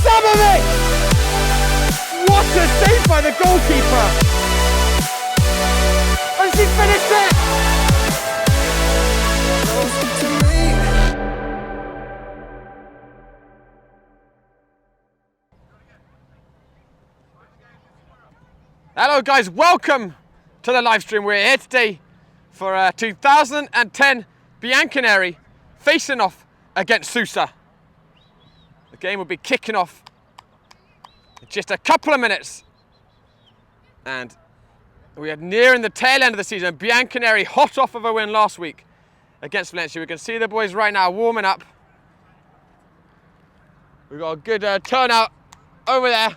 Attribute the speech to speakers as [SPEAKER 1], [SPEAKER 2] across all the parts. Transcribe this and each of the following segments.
[SPEAKER 1] Some of it! What a save by the goalkeeper! And she finished it! Hello guys, welcome to the live stream. We're here today for 2010 Bianconeri facing off against SUSA. The game will be kicking off in just a couple of minutes. And we are nearing the tail end of the season. Bianconeri hot off of a win last week against Valencia. We can see the boys right now warming up. We've got a good turnout over there.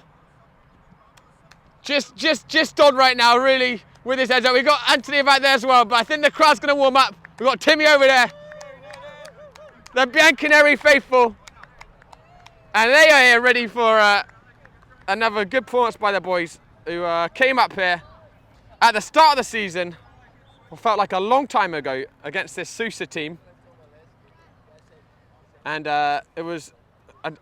[SPEAKER 1] Just on right now, really, with his heads up. We've got Anthony back there as well, but I think the crowd's going to warm up. We've got Timmy over there. The Bianconeri faithful. And they are here ready for another good performance by the boys who came up here at the start of the season, what felt like a long time ago, against this SUSA team. And it was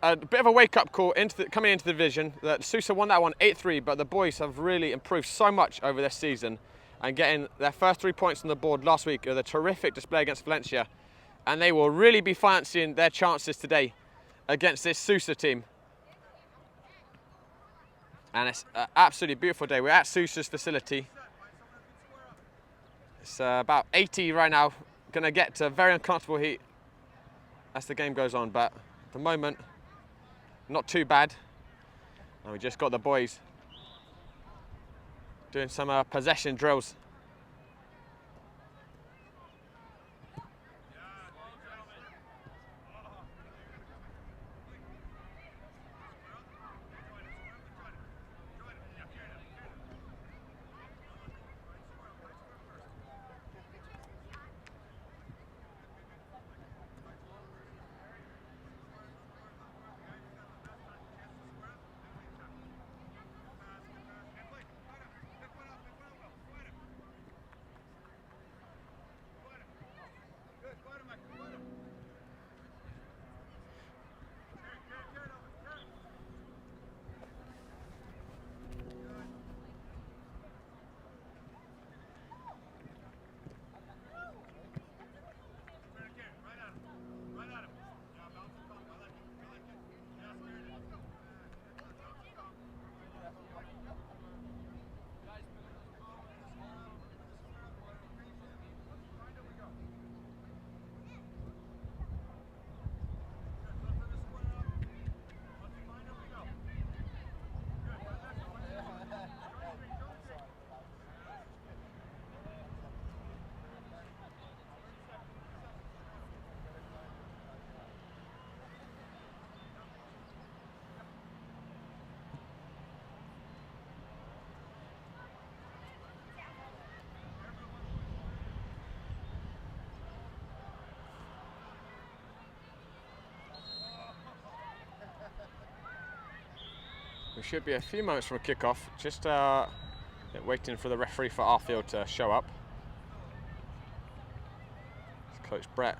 [SPEAKER 1] a bit of a wake-up call coming into the division. That SUSA won that one 8-3, but the boys have really improved so much over this season and getting their first 3 points on the board last week with a terrific display against Valencia. And they will really be fancying their chances today against this SUSA team. And it's an absolutely beautiful day. We're at SUSA's facility. It's about 80 right now. Gonna get to very uncomfortable heat as the game goes on, but at the moment, not too bad. And we just got the boys doing some possession drills. We should be a few moments from a kickoff, just waiting for the referee for our field to show up. It's Coach Brett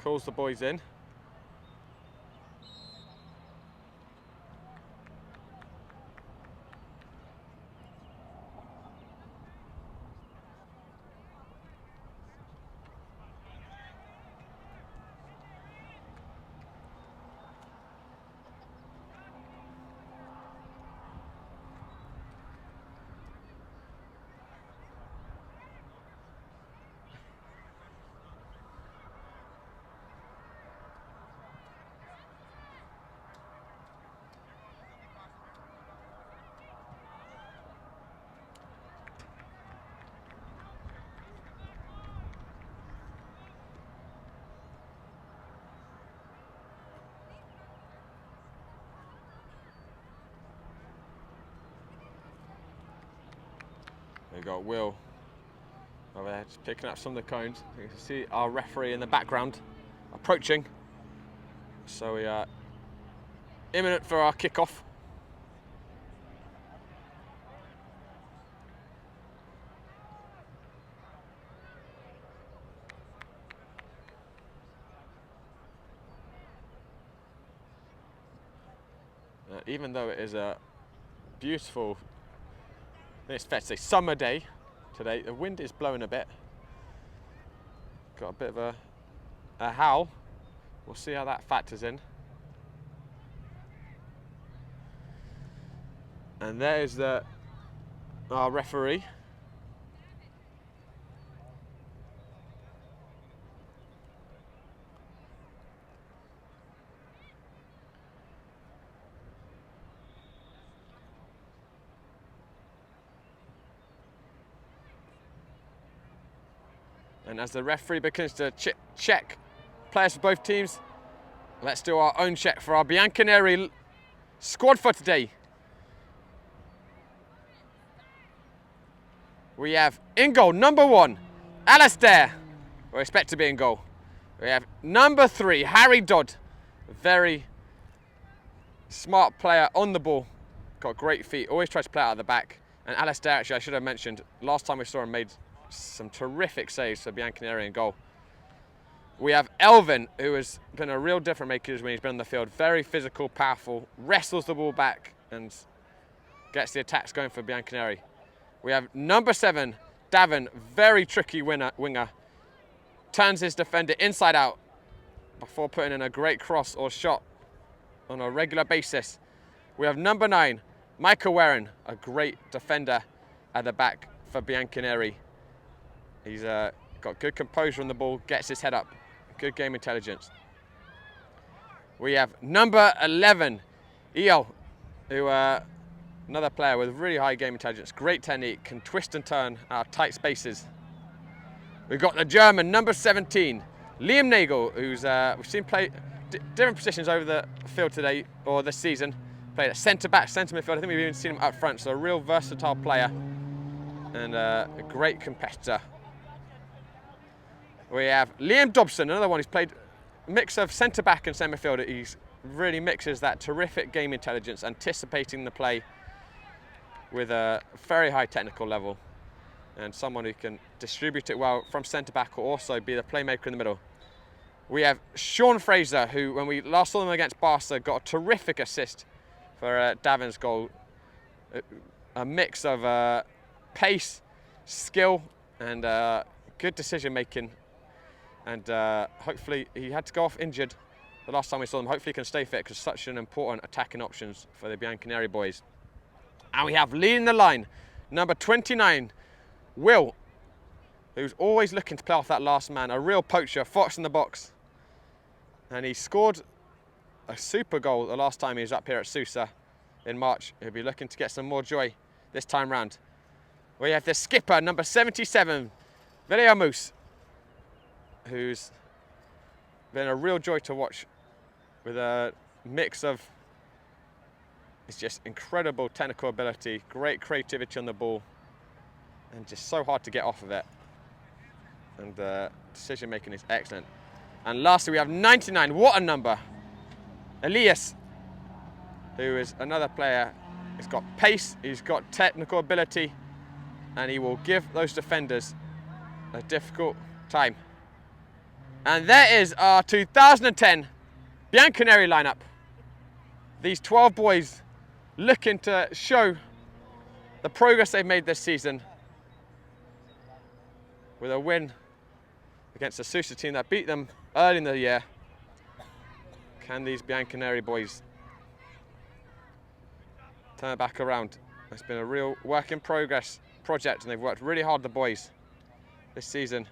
[SPEAKER 1] calls the boys in. We've got Will over there just picking up some of the cones. You can see our referee in the background approaching. So we are imminent for our kickoff. Even though it is a beautiful, I think it's fair to say, summer day today, the wind is blowing a bit. Got a bit of a howl. We'll see how that factors in. And there's our referee. And as the referee begins to check players for both teams, let's do our own check for our Bianconeri squad for today. We have in goal, number 1, Alistair. We expect to be in goal. We have number 3, Harry Dodd. A very smart player on the ball. Got great feet, always tries to play out of the back. And Alistair, actually, I should have mentioned, last time we saw him made some terrific saves for Bianconeri in goal. We have Elvin, who has been a real difference maker when he's been on the field. Very physical, powerful, wrestles the ball back and gets the attacks going for Bianconeri. We have number 7, Davin, very tricky winger. Turns his defender inside out before putting in a great cross or shot on a regular basis. We have number 9, MICAH Warren, a great defender at the back for Bianconeri. He's got good composure on the ball, gets his head up, good game intelligence. We have number 11, Eel, who another player with really high game intelligence, great technique, can twist and turn out of tight spaces. We've got the German, number 17, Liam Nagel, who's we've seen play different positions over the field today, or this season. Played at centre-back, centre-midfield. I think we've even seen him up front, so a real versatile player and a great competitor. We have Liam Dobson, another one who's played a mix of centre-back and centre-midfield. He really mixes that terrific game intelligence, anticipating the play with a very high technical level, and someone who can distribute it well from centre-back or also be the playmaker in the middle. We have Sean Fraser, who, when we last saw him against Barca, got a terrific assist for Davin's goal. A mix of pace, skill, and good decision-making. And hopefully, he had to go off injured the last time we saw him. Hopefully he can stay fit, because such an important attacking options for the Bianconeri boys. And we have leading the line, number 29, Will, who's always looking to play off that last man. A real poacher, fox in the box. And he scored a super goal the last time he was up here at SUSA in March. He'll be looking to get some more joy this time round. We have the skipper, number 77, Villiamus, who's been a real joy to watch with a mix of, it's just incredible technical ability, great creativity on the ball, and just so hard to get off of it. And decision making is excellent. And lastly, we have 99, what a number, Elias, who is another player. He's got pace, he's got technical ability, and he will give those defenders a difficult time. And there is our 2010 Bianconeri lineup. These 12 boys looking to show the progress they've made this season with a win against a SUSA team that beat them early in the year. Can these Bianconeri boys turn it back around? It's been a real work in progress project, and they've worked really hard, the boys, this season.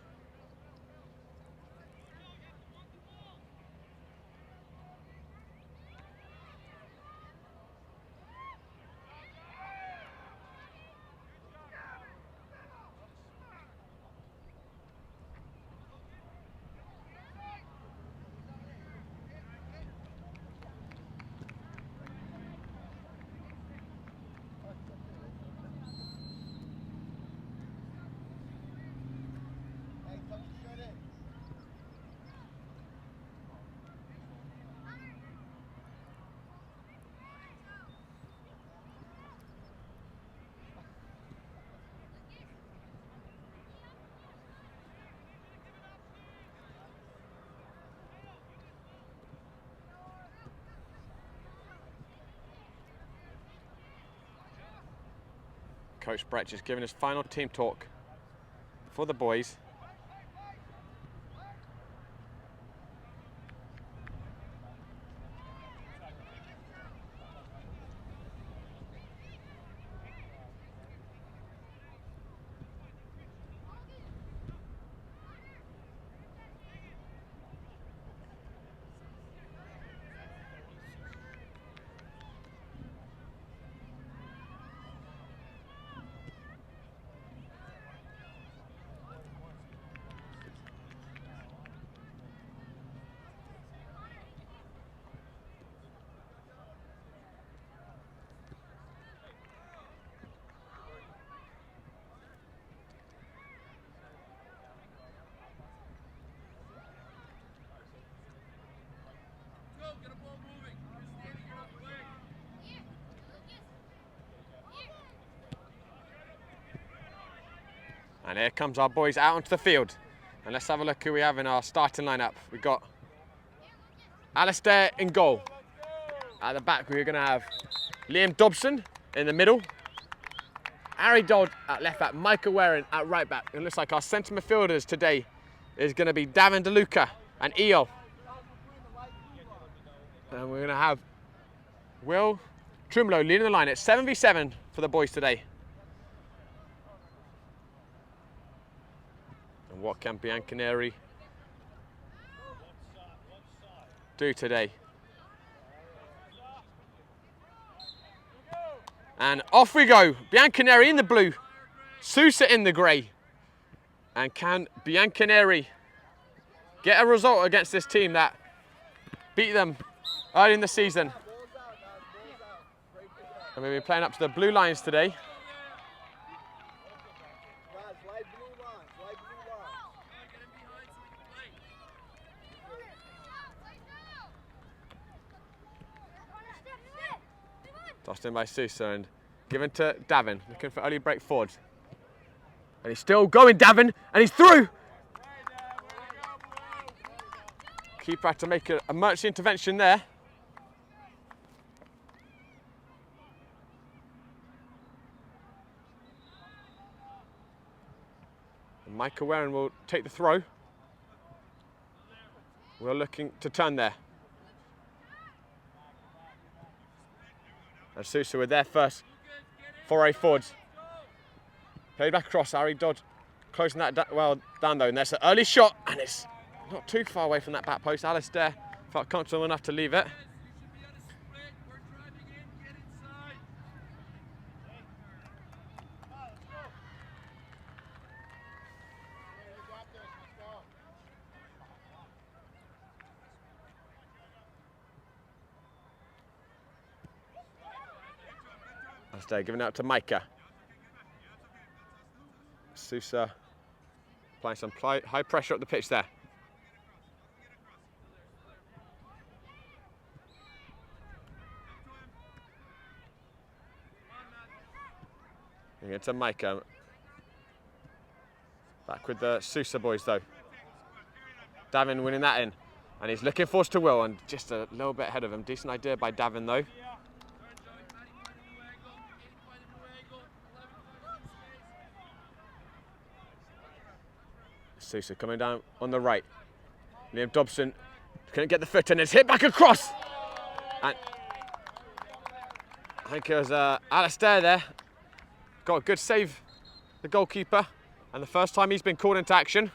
[SPEAKER 1] Coach Brett just giving his final team talk for the boys. And here comes our boys out onto the field. And let's have a look who we have in our starting lineup. We've got Alistair in goal. At the back, we're going to have Liam Dobson in the middle. Harry Dodd at left back, Micah Warren at right back. It looks like our centre midfielders today is going to be Davin DeLuca and Eo. And we're going to have Will Trumlow leading the line. It's 7v7 for the boys today. And what can Bianconeri do today? And off we go. Bianconeri in the blue, SUSA in the grey. And can Bianconeri get a result against this team that beat them early in the season? And we'll be playing up to the blue lines today. Tossed in by SUSA and given to Davin, looking for early break forward. And he's still going, Davin, and he's through! Keeper had to make an emergency intervention there. And Micah Warren will take the throw. We're looking to turn there. And SUSA with their first foray forwards. Played back across, Harry Dodd closing that well down though, and there's an early shot, and it's not too far away from that back post. Alistair felt comfortable enough to leave it. Alistair giving it out to MICAH. SUSA applying some high pressure up the pitch there. Giving it to MICAH. Back with the SUSA boys though. Davin winning that in. And he's looking forward to Will, and just a little bit ahead of him. Decent idea by Davin though. SUSA coming down on the right. Liam Dobson couldn't get the foot in. It's hit back across. And I think it was Alistair there. Got a good save, the goalkeeper. And the first time he's been called into action.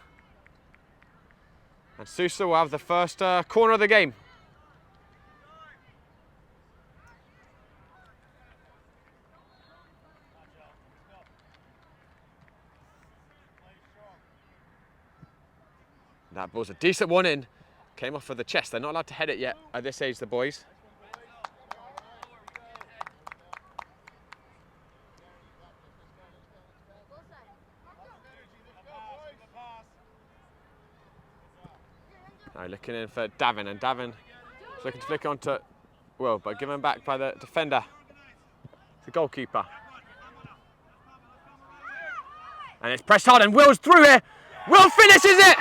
[SPEAKER 1] And SUSA will have the first corner of the game. That ball's a decent one in. Came off of the chest. They're not allowed to head it yet at this age, the boys. Now looking in for Davin, and Davin is looking to flick on to Will, but given back by the defender, the goalkeeper. And it's pressed hard, and Will's through here. Will finishes it!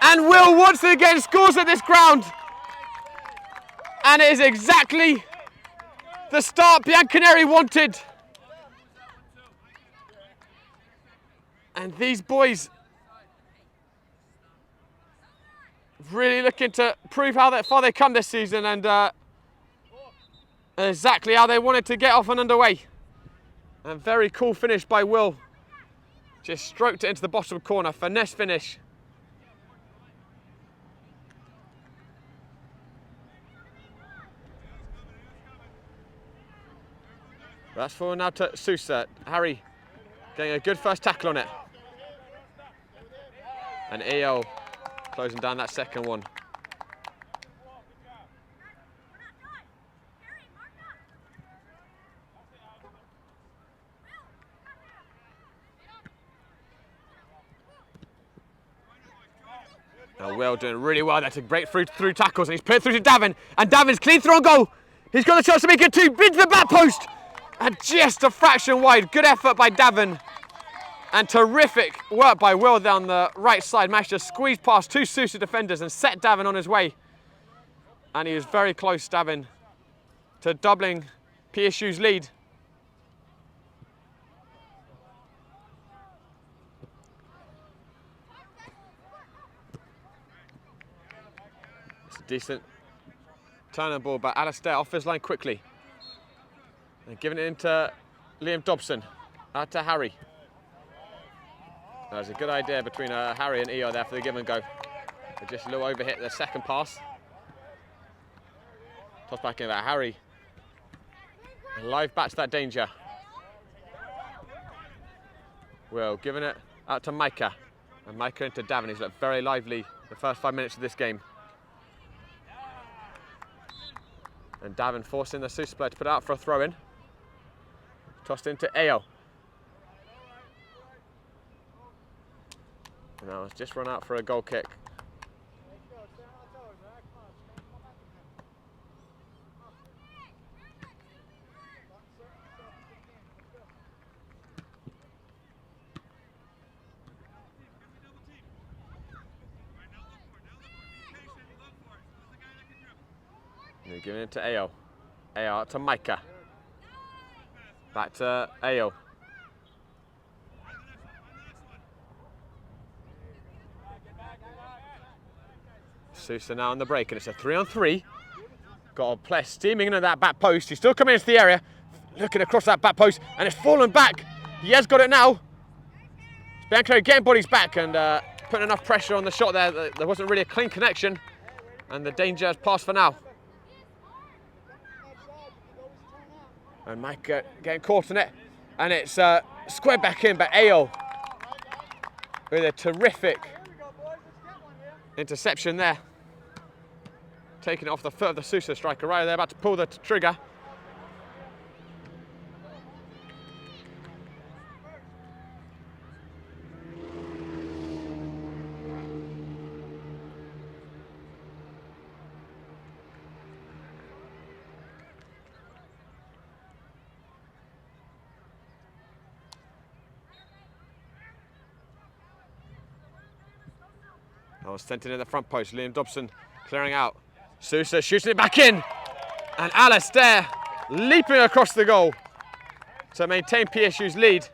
[SPEAKER 1] And Will once again scores at this ground. And it is exactly the start Bianconeri wanted. And these boys really looking to prove how far they come this season, and exactly how they wanted to get off and underway. And very cool finish by Will. Just stroked it into the bottom corner, finesse finish. That's forward now to SUSA. Harry getting a good first tackle on it. And EO closing down that second one. Now Will doing really well there to break through tackles, and he's put it through to Davin, and Davin's clean through on goal. He's got the chance to make it 2, into the back post, and just a fraction wide. Good effort by Davin, and terrific work by Will down the right side. Managed to squeeze past 2 SUSA defenders and set Davin on his way. And he was very close, Davin, to doubling PSU's lead. It's a decent turn and ball by Alistair off his line quickly. And giving it into Liam Dobson, out to Harry. That was a good idea between Harry and EO there for the give and go. But just a little overhit the second pass. Toss back in about Harry. And live back to that danger. Will giving it out to MICAH. And MICAH into Davin. He's looked very lively the first 5 minutes of this game. And Davin forcing the SUSA player to put it out for a throw-in. Tossed into EO. And that was just run out for a goal kick. They're giving it to EO. EO out to MICAH. Back to EO. SUSA now on the break, and it's a 3-on-3. Got a player steaming into that back post. He's still coming into the area, looking across that back post, and it's fallen back. He has got it now. Bianconeri getting bodies back and putting enough pressure on the shot there. There wasn't really a clean connection, and the danger has passed for now. And MICAH getting caught in it, and it's squared back in by EO with a terrific interception there. Taking it off the foot of the SUSA striker right there, about to pull the trigger. I was sent in at the front post. Liam Dobson clearing out. SUSA shooting it back in. And Alistair leaping across the goal to maintain PSU's lead.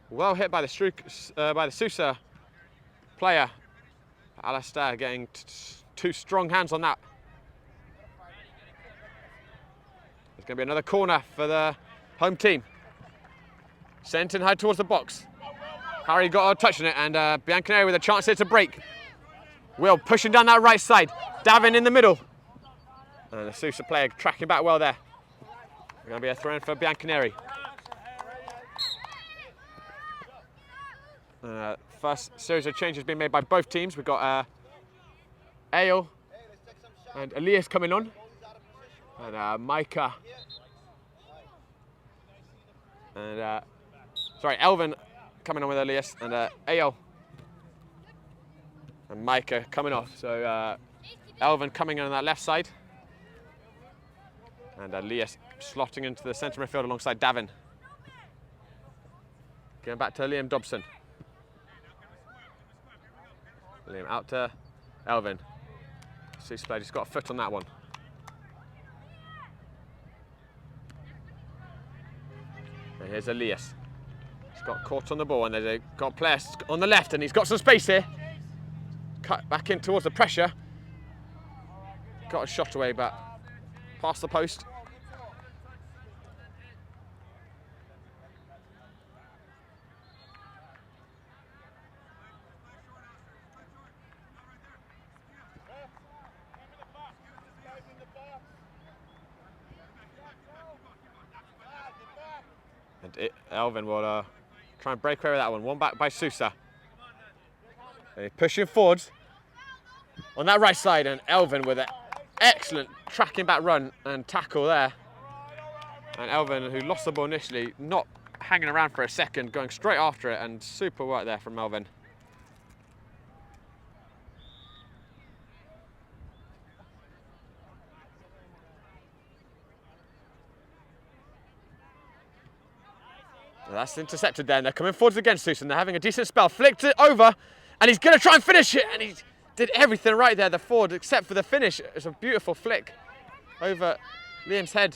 [SPEAKER 1] Well hit by the SUSA player. Alistair getting 2 strong hands on that. There's going to be another corner for the home team. Sent in high towards the box. Harry got a touch on it, and Bianconeri with a chance here to break. Will pushing down that right side. Davin in the middle. And the SUSA player tracking back well there. Going to be a throw-in for Bianconeri. First series of changes being made by both teams. We've got EO and Elias coming on. And MICAH. And, Elvin coming on with Elias, and EO and MICAH coming off. So Elvin coming in on that left side, and Elias slotting into the centre midfield alongside Davin. Going back to Liam Dobson. Liam out to Elvin. SUSA player just got a foot on that one. And here's Elias. He's got caught on the ball, and they've got players on the left, and he's got some space here. Cut back in towards the pressure. Got a shot away, but past the post. And Elvin will try and break away with that one. One back by SUSA. They're pushing forwards on that right side, and Elvin with an excellent tracking back run and tackle there. And Elvin, who lost the ball initially, not hanging around for a second, going straight after it, and super work there from Elvin. Well, that's intercepted there, and they're coming forwards against SUSA, and they're having a decent spell. Flicked it over, and he's going to try and finish it, and he did everything right there, the forward, except for the finish. It's a beautiful flick over Liam's head.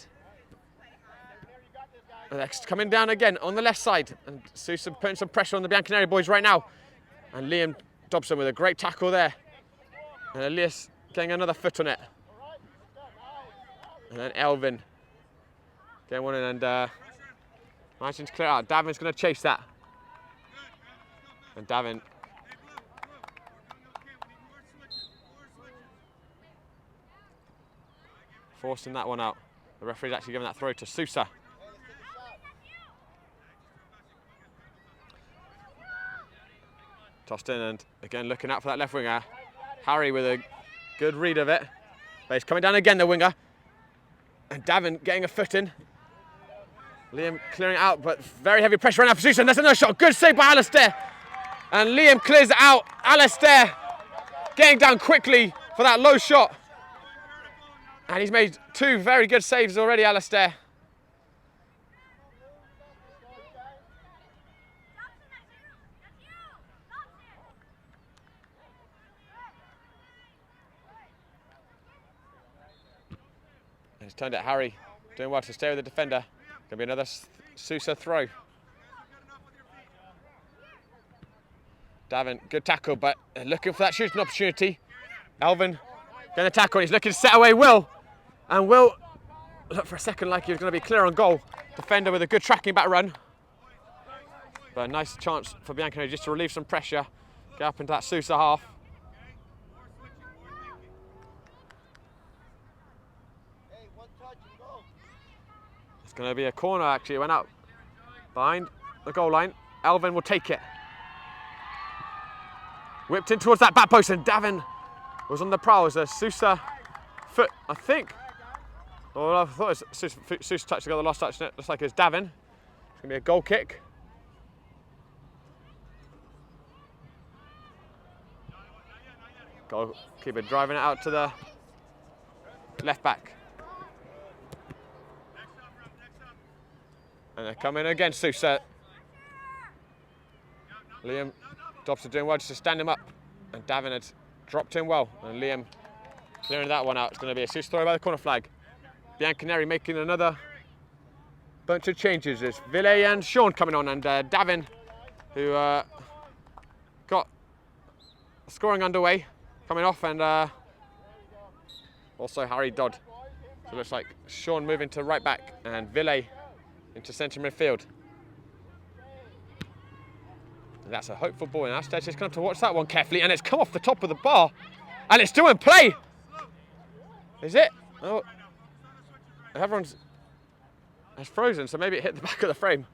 [SPEAKER 1] And they're coming down again on the left side, and SUSA putting some pressure on the Bianconeri boys right now. And Liam Dobson with a great tackle there. And Elias getting another foot on it. And then Elvin getting one in, and managing to clear out. Davin's going to chase that. And Davin forcing that one out. The referee's actually giving that throw to SUSA. Tossed in, and again looking out for that left winger. Harry with a good read of it. But he's coming down again, the winger. And Davin getting a foot in. Liam clearing it out, but very heavy pressure right now for SUSA, and that's another shot. Good save by Alistair. And Liam clears it out. Alistair getting down quickly for that low shot. And he's made two very good saves already, Alistair. And he's turned it Harry, doing well to stay with the defender. Gonna be another SUSA throw. Davin, good tackle, but looking for that shooting opportunity. Elvin going to tackle, and he's looking to set away Will. And Will looked for a second like he was going to be clear on goal. Defender with a good tracking back run. But a nice chance for Bianconeri just to relieve some pressure. Get up into that SUSA half. It's going to be a corner, actually. It went out behind the goal line. Elvin will take it. Whipped in towards that back post, and Davin was on the prowl. It was a SUSA foot, I think. Well, I thought it was SUSA touch to go the last touch. Looks like it's Davin. It's going to be a goal kick. Goalkeeper driving it out to the left back. And they're coming again, SUSA. Liam Dobson doing well just to stand him up. And Davin had dropped in well. And Liam clearing that one out. It's going to be a SUSA throw by the corner flag. Bianconeri making another bunch of changes. There's Ville and Sean coming on, and Davin, who got scoring underway, coming off, and also Harry Dodd. So it looks like Sean moving to right back, and Ville into centre midfield. And that's a hopeful ball, and Alistair's just going to have to watch that one carefully, and it's come off the top of the bar, and it's still in play. Is it? Oh, everyone's has frozen, so maybe it hit the back of the frame.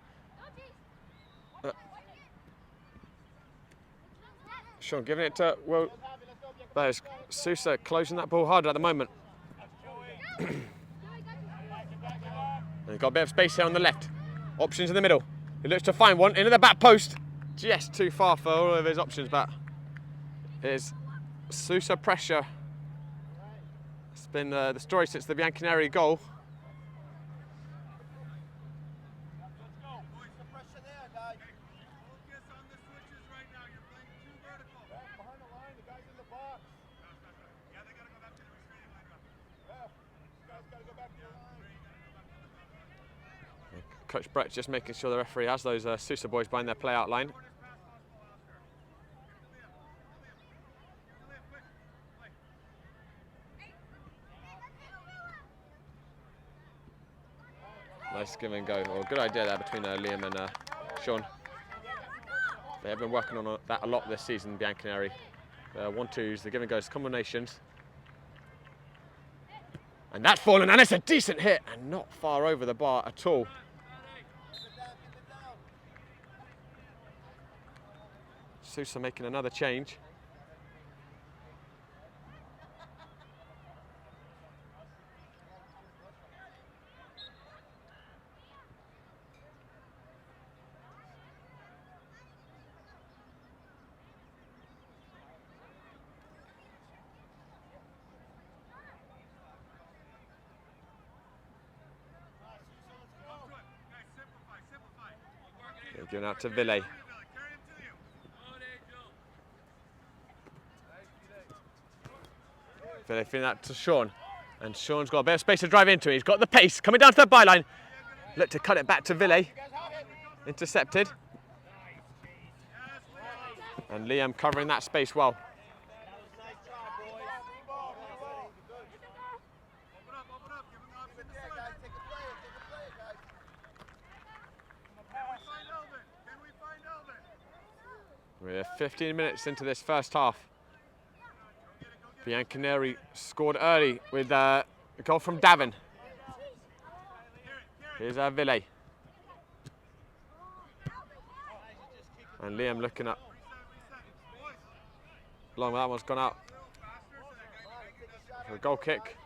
[SPEAKER 1] Sean giving it to Will. There's SUSA closing that ball hard at the moment. And he's got a bit of space here on the left. Options in the middle. He looks to find one into the back post. Just too far for all of his options, but it is SUSA pressure. It's been the story since the Bianconeri goal. Coach Brett's just making sure the referee has those SUSA boys behind their play-out line. Nice give and go. Well, good idea there between Liam and Sean. They have been working on that a lot this season, Bianconeri. The 1-2s, the give and goes, combinations. And that's fallen, and it's a decent hit, and not far over the bar at all. SUSA making another change. Going out to Ville. Ville feeding that to Sean. And Sean's got a bit of space to drive into. He's got the pace. Coming down to the byline. Look to cut it back to Ville. Intercepted. And Liam covering that space well. We're 15 minutes into this first half. Bianconeri scored early with a goal from Davin. Here's Ville. And Liam looking up. Long, that one's gone out. For a goal kick.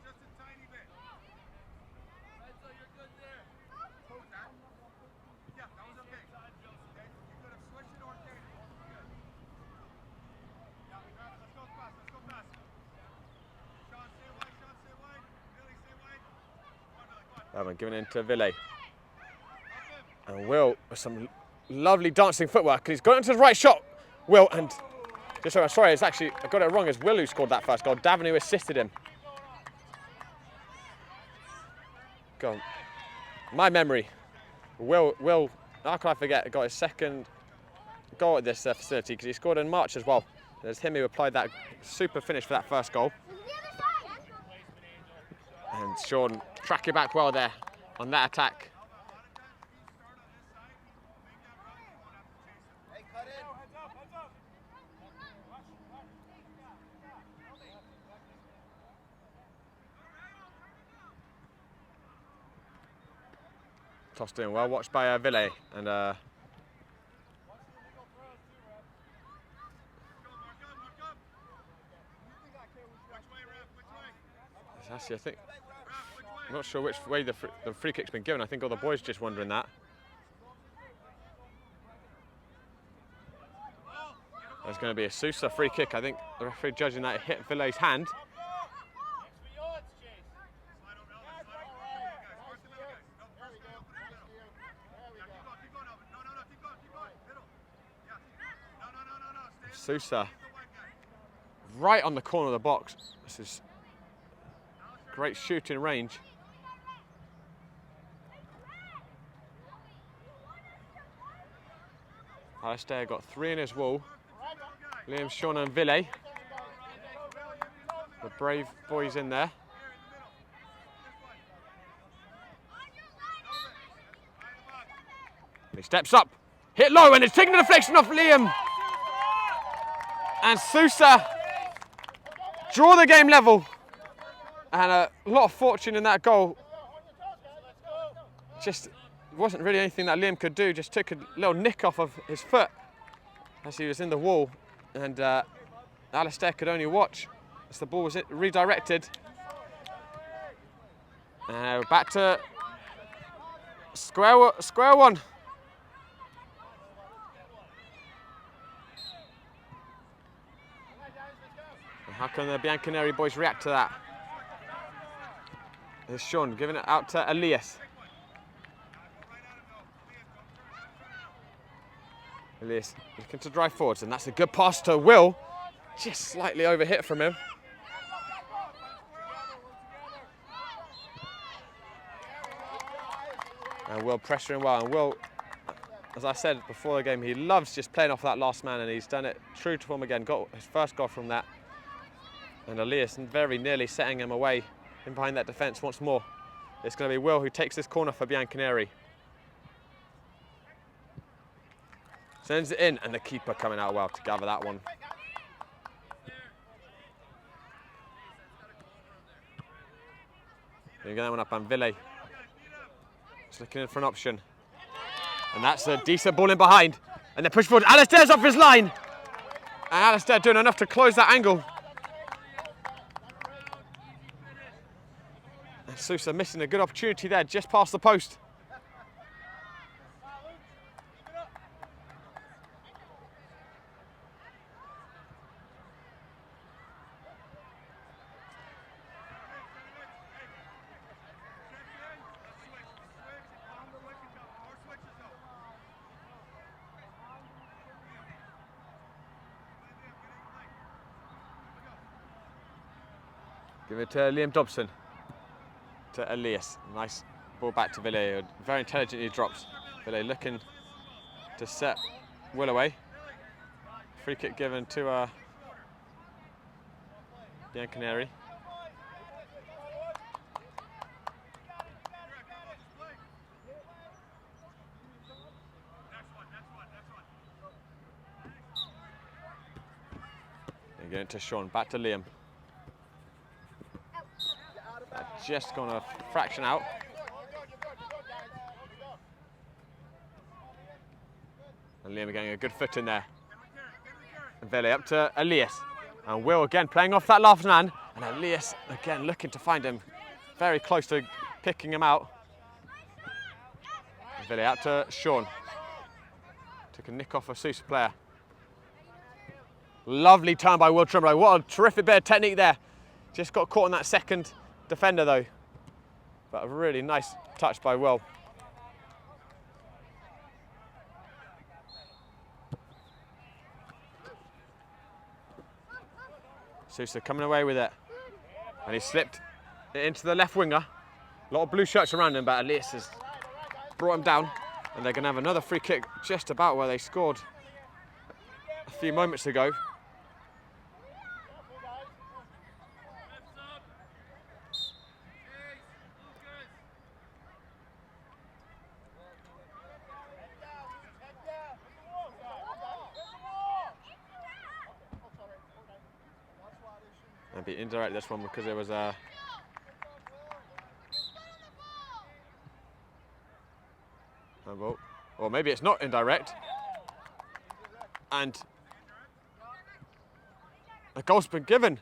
[SPEAKER 1] That one given in to Ville. And Will with some lovely dancing footwork. He's got into the right shot. Will, and just so I'm sorry, it's actually, I got it wrong. It's Will who scored that first goal. Davin who assisted him. Go on. My memory. Will, how can I forget, got his second goal at this facility because he scored in March as well. There's him who applied that super finish for that first goal. And Sean tracking back well there on that attack. Tossed in well, watched by Ville, and actually, I think, I'm not sure which way the free kick's been given. I think all the boys are just wondering that. There's going to be a SUSA free kick. I think the referee judging that it hit Ville's hand. SUSA right on the corner of the box. This is great shooting range. Alistair got 3 in his wall. Liam, Sean and Ville. The brave boys in there. He steps up, hit low, and it's taking the deflection off Liam. And SUSA draw the game level. And a lot of fortune in that goal. Just wasn't really anything that Liam could do. Just took a little nick off of his foot as he was in the wall. And Alistair could only watch as the ball was redirected. Back to square one. And how can the Bianconeri boys react to that? There's Sean giving it out to Elias. Elias looking to drive forwards, and that's a good pass to Will. Just slightly overhit from him. And Will pressuring well. And Will, as I said before the game, he loves just playing off that last man, and he's done it true to form again. Got his first goal from that. And Elias very nearly setting him away in behind that defence once more. It's going to be Will who takes this corner for Bianconeri. Sends it in, and the keeper coming out well to gather that one. You get that one up, and Ville just looking in for an option. And that's a decent ball in behind. And they push forward. Alistair's off his line. And Alistair doing enough to close that angle. And SUSA missing a good opportunity there, just past the post. Give it to Liam Dobson, to Elias. Nice ball back to Ville, very intelligently drops. Ville looking to set Will away. Free kick given to Bianconeri. Again to Sean, back to Liam. Just gone a fraction out. And Liam getting a good foot in there. And Ville up to Elias. And Will again playing off that last man. And Elias again looking to find him. Very close to picking him out. And Ville out to Sean. Took a nick off a SUSA player. Lovely turn by Will Trimble. What a terrific bit of technique there. Just got caught on that second defender though, but a really nice touch by Will. SUSA coming away with it, and he slipped it into the left winger. A lot of blue shirts around him, but Elias has brought him down, and they're going to have another free kick just about where they scored a few moments ago. Be indirect this one because there was a or maybe it's not indirect, and a goal's been given,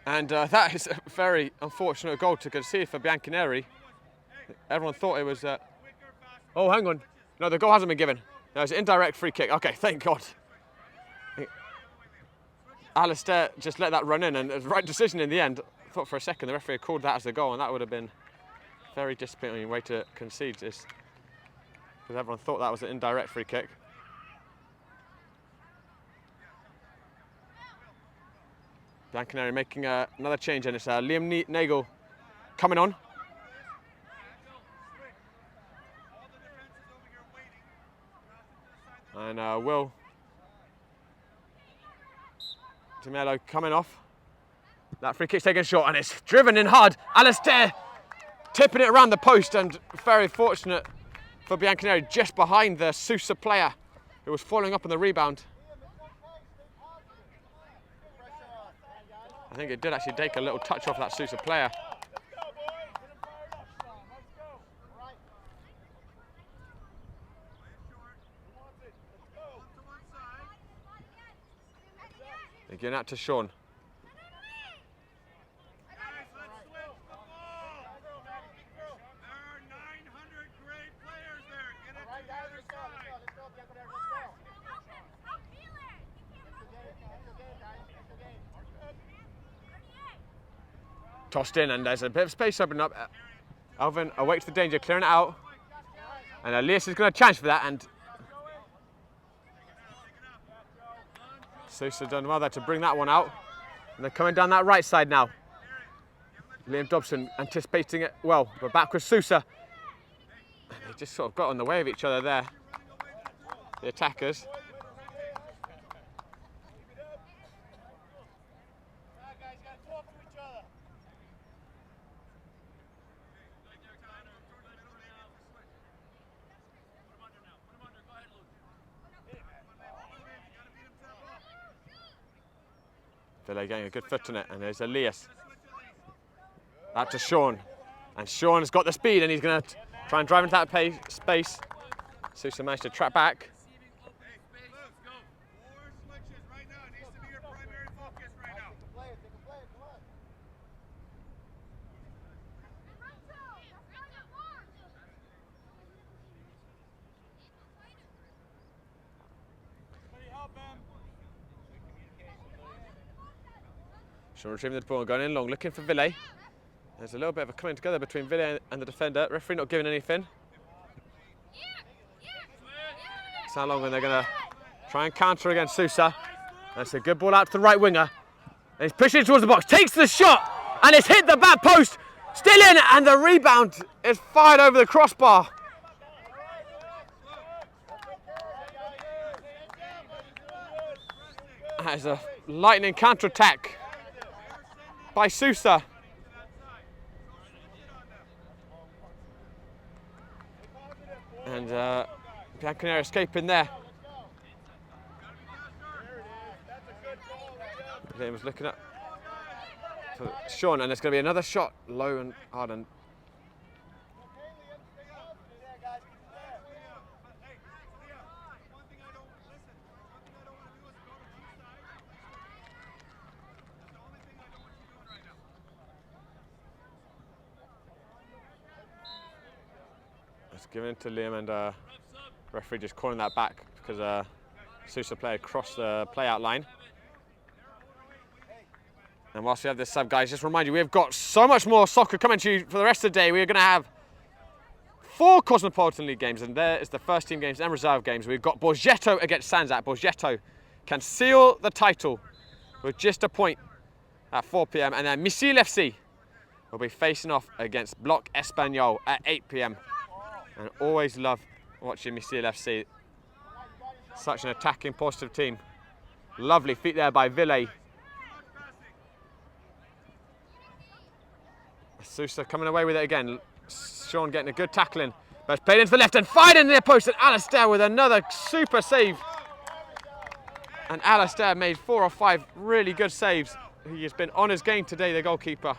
[SPEAKER 1] and that is a very unfortunate goal to concede for Bianconeri. Everyone thought it was oh, hang on, no, the goal hasn't been given. No, it's an indirect free kick. Okay, thank God. Alistair just let that run in, and it was the right decision in the end. I thought for a second the referee called that as the goal, and that would have been a very disappointing way to concede this, because everyone thought that was an indirect free kick. Bianconeri making another change, and it's Liam Nagel coming on. And Will Mello coming off. That free kick's taken short, and it's driven in hard. Alistair tipping it around the post, and very fortunate for Bianconeri, just behind the SUSA player who was following up on the rebound. I think it did actually take a little touch off that SUSA player. Again out to Sean. Tossed in, and there's a bit of space opening up. Alvin awaits the danger, clearing it out. And Elias is going to challenge for that, and SUSA done well there to bring that one out. And they're coming down that right side now. Liam Dobson anticipating it well. We're back with SUSA. just sort of got on the way of each other there, the attackers. Villa getting a good foot on it, and there's Elias. Out to Sean, and Sean has got the speed, and he's going to try and drive into that space. SUSA managed to trap back. Sean retrieving the ball and going in long, looking for Ville. There's a little bit of a coming together between Ville and the defender. Referee not giving anything. It's how long when they're going to try and counter against SUSA. That's a good ball out to the right winger. And he's pushing towards the box, takes the shot, and it's hit the back post. Still in, and the rebound is fired over the crossbar. That is a lightning counter-attack by SUSA. And Bianconeri escaping there. He was looking up for Sean, and it's going to be another shot, low and hard. And it's given it to Liam, and referee just calling that back because SUSA player crossed the play-out line. And whilst we have this sub, guys, just remind you, we've got so much more soccer coming to you for the rest of the day. We're going to have 4 Cosmopolitan League games, and there is the first team games and reserve games. We've got Borgetto against Sanzat. Borgetto can seal the title with just a point at 4 p.m. And then MICAH will be facing off against Bloc Espanyol at 8 p.m. And always love watching MICAH. Such an attacking, positive team. Lovely feet there by Ville. SUSA coming away with it again. Sean getting a good tackling. But it's played into the left and fired in the post. And Alistair with another super save. And Alistair made 4 or 5 really good saves. He has been on his game today, the goalkeeper.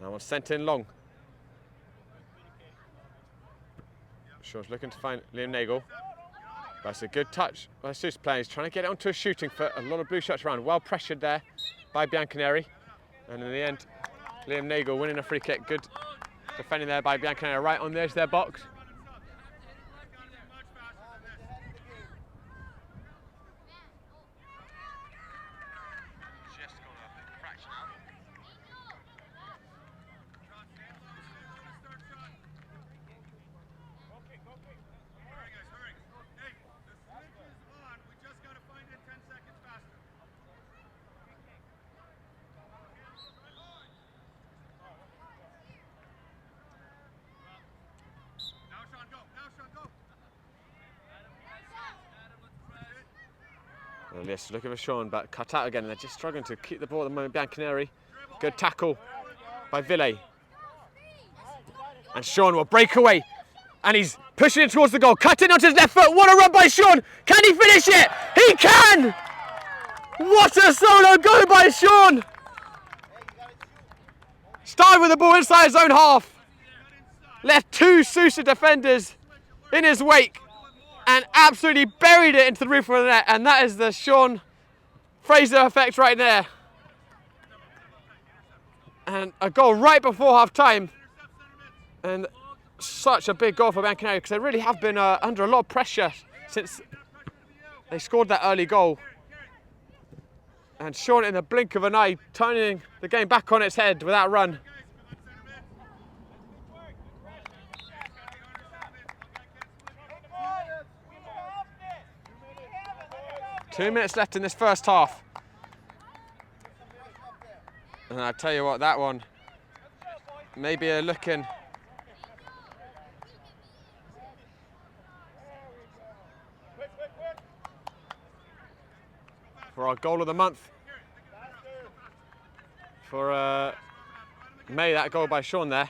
[SPEAKER 1] That one's sent in long. Sean's looking to find Liam Nagel. That's a good touch by SUSA player. He's trying to get it onto a shooting foot. A lot of blue shots around. Well pressured there by Bianconeri. And in the end, Liam Nagel winning a free kick. Good defending there by Bianconeri right on the edge of their box. Yes, looking for Sean, but cut out again. They're just struggling to keep the ball at the moment. Bianconeri, good tackle by Ville. And Sean will break away. And he's pushing it towards the goal. Cutting onto his left foot. What a run by Sean. Can he finish it? He can! What a solo goal by Sean! Started with the ball inside his own half. Left 2 SUSA defenders in his wake. And absolutely buried it into the roof of the net. And that is the Sean FRASER effect right there. And a goal right before half time. And such a big goal for Bianconeri because they really have been under a lot of pressure since they scored that early goal. And Sean, in the blink of an eye, turning the game back on its head with that run. 2 minutes left in this first half. And I tell you what, that one maybe a looking for our goal of the month. For May, that goal by Sean there.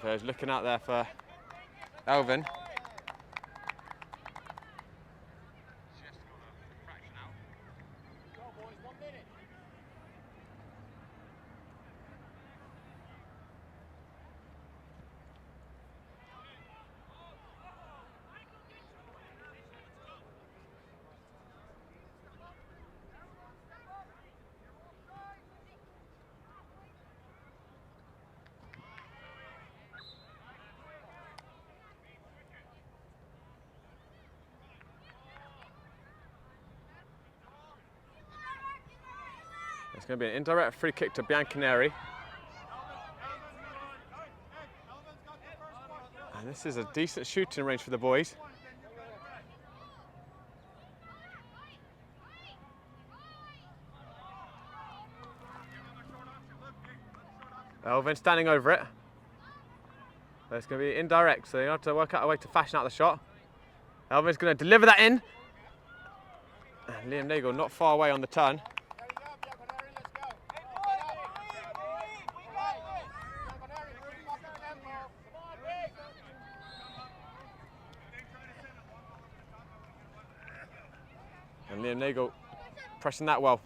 [SPEAKER 1] Players looking out there for Elvin. It's going to be an indirect free kick to Bianconeri. And this is a decent shooting range for the boys. Elvin standing over it. But it's going to be indirect, so you have to work out a way to fashion out the shot. Elvin's going to deliver that in. And Liam Nagel not far away on the turn. And Liam Nagel pressing that well.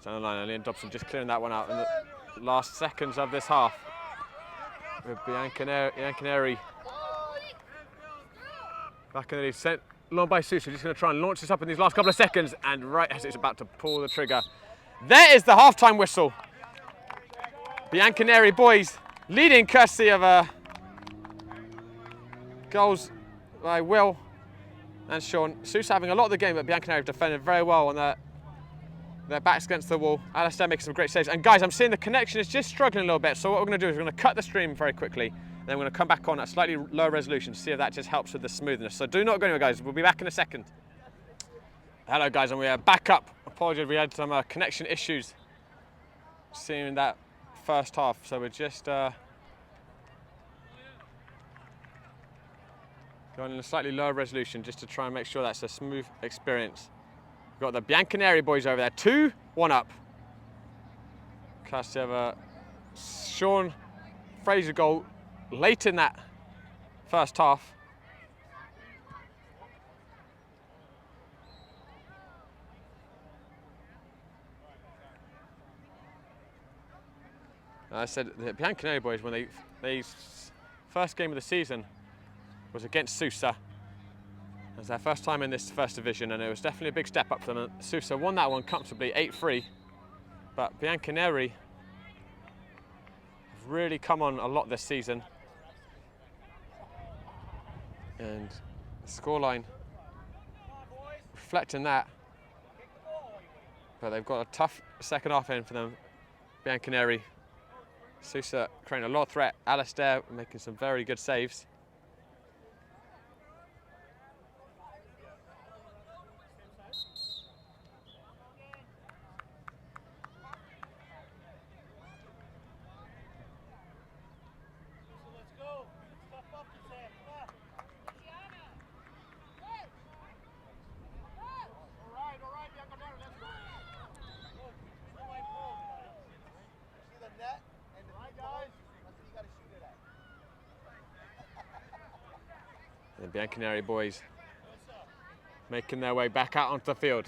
[SPEAKER 1] Down the line, and Liam Dobson just clearing that one out in the last seconds of this half. With Bianconeri back in the lead, sent long by SUSA, just going to try and launch this up in these last couple of seconds, and right as it's about to pull the trigger, there is the half-time whistle. Bianconeri boys leading courtesy of goals by Will and Sean. SUSA having a lot of the game, but Bianconeri have defended very well on their backs against the wall. Alistair making some great saves. And guys, I'm seeing the connection is just struggling a little bit. So what we're going to do is we're going to cut the stream very quickly. Then we're going to come back on at slightly lower resolution to see if that just helps with the smoothness. So do not go anywhere, guys. We'll be back in a second. Hello, guys, and we are back up. Apologies, we had some connection issues seeing that first half. So we're just going in a slightly lower resolution just to try and make sure that's a smooth experience. We've got the Bianconeri boys over there, 2-1 up. Courtesy of a Sean FRASER goal late in that first half. I said the Bianconeri boys, when they first game of the season was against SUSA. It was their first time in this first division, and it was definitely a big step up for them. SUSA won that one comfortably, 8-3. But Bianconeri have really come on a lot this season. And the scoreline reflecting that. But they've got a tough second half in for them, Bianconeri. SUSA creating a lot of threat. Alistair making some very good saves. The Bianconeri boys making their way back out onto the field.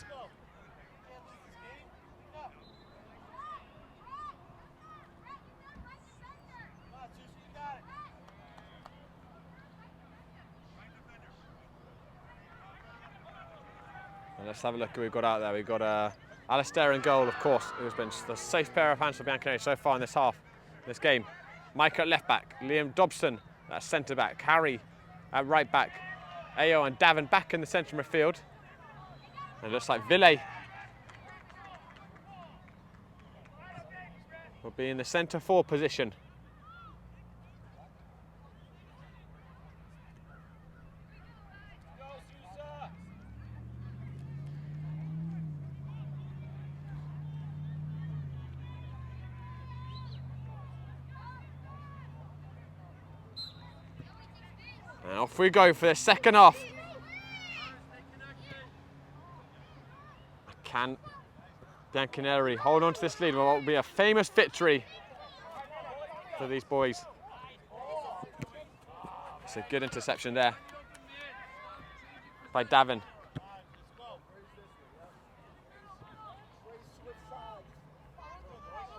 [SPEAKER 1] And let's have a look who we've got out there. We've got Alistair in goal, of course, who's been the safe pair of hands for Bianconeri so far in this half, this game. MICAH at left back, Liam Dobson at centre back, Harry at right back, Ayo and Davin back in the centre midfield. And it looks like Ville will be in the centre forward position. And off we go for the second half. Can Bianconeri hold on to this lead? Well, what will be a famous victory for these boys. It's a good interception there by Davin.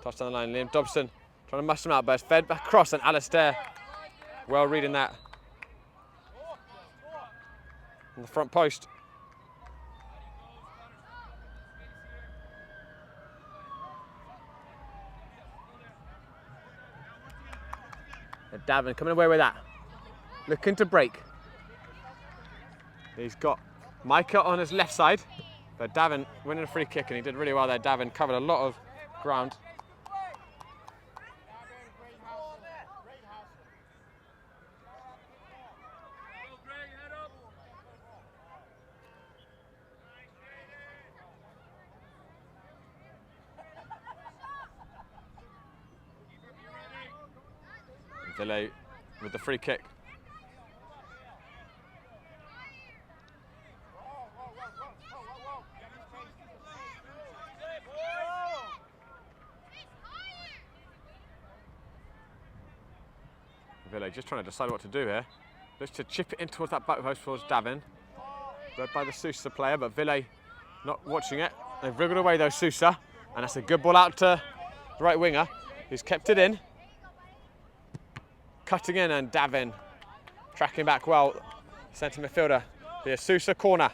[SPEAKER 1] Touch down the line, Liam Dobson trying to muster him out, but it's fed back across, and Alistair well reading that on the front post. And Davin coming away with that, looking to break. He's got MICAH on his left side, but Davin winning a free kick, and he did really well there. Davin covered a lot of ground. Delay with the free kick. Ville just trying to decide what to do here. Looks to chip it in towards that back post towards Davin. Read by the SUSA player, but Ville not watching it. They've wriggled away though, SUSA, and that's a good ball out to the right winger, who's kept it in. Cutting in, and Davin tracking back well. Centre midfielder, the SUSA corner.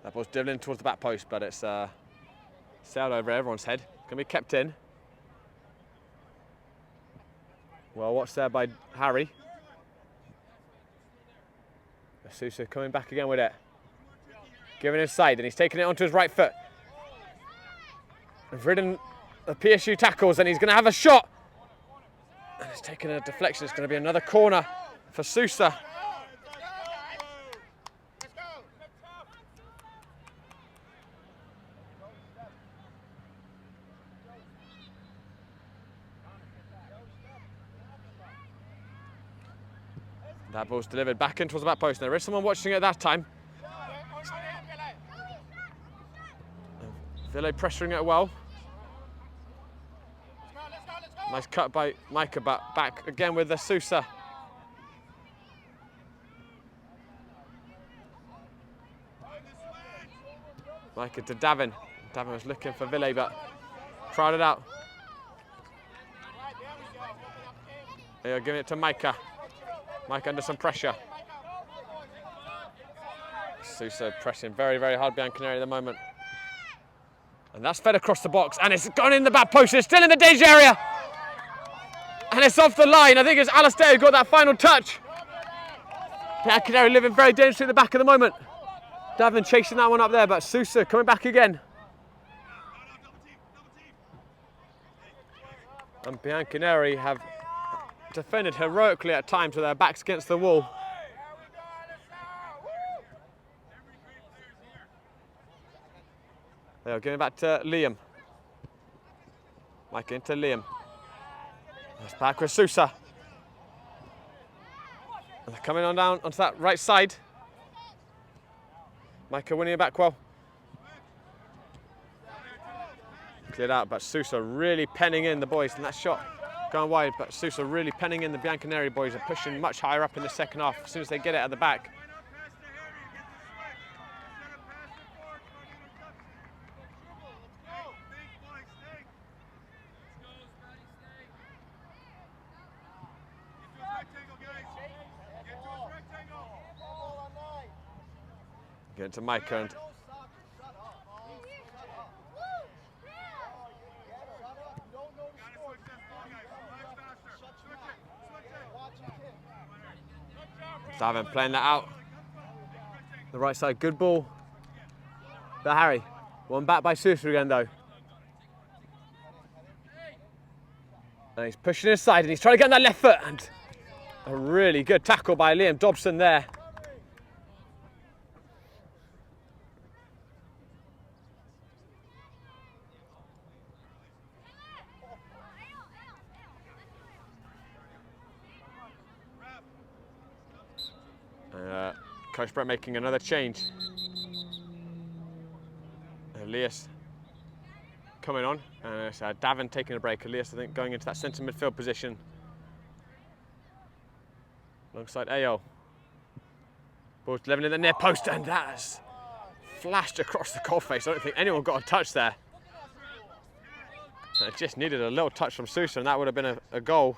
[SPEAKER 1] That ball's dribbling towards the back post, but it's sailed over everyone's head. Can be kept in. Well watched there by Harry. SUSA coming back again with it. Giving his side, and he's taking it onto his right foot. They've ridden the PSU tackles, and he's going to have a shot. And he's taking a deflection. It's going to be another corner for SUSA. That ball's delivered back in towards the back post. There is someone watching it at that time. Ville pressuring it well. Nice cut by MICAH, but back again with the SUSA. MICAH to Davin. Davin was looking for Ville, but crowded out. They are giving it to MICAH. MICAH under some pressure. SUSA pressing very, very hard Bianconeri at the moment. And that's fed across the box, and it's gone in the back post. It's still in the danger area. And it's off the line. I think it's Alistair who got that final touch. Bianconeri living very dangerously at the back at the moment. Davin chasing that one up there, but SUSA coming back again. And Bianconeri have defended heroically at times with their backs against the wall. They are giving it back to Liam. MICAH into Liam. That's back with SUSA. And they're coming on down onto that right side. MICAH winning it back well. Cleared out, but SUSA really penning in the boys in that shot. Going wide, but SUSA really penning in. The Bianconeri boys are pushing much higher up in the second half as soon as they get it at the back. Get to MICAH and Davin playing that out. The right side, good ball. But Harry, one back by SUSA again though. And he's pushing inside and he's trying to get on that left foot, and a really good tackle by Liam Dobson there. Coach Brett making another change. Elias coming on, and it's Davin taking a break. Elias, I think, going into that centre midfield position alongside Ayo. Ball's levelling in the near post, and that has flashed across the goal face. I don't think anyone got a touch there. And it just needed a little touch from SUSA, and that would have been a goal.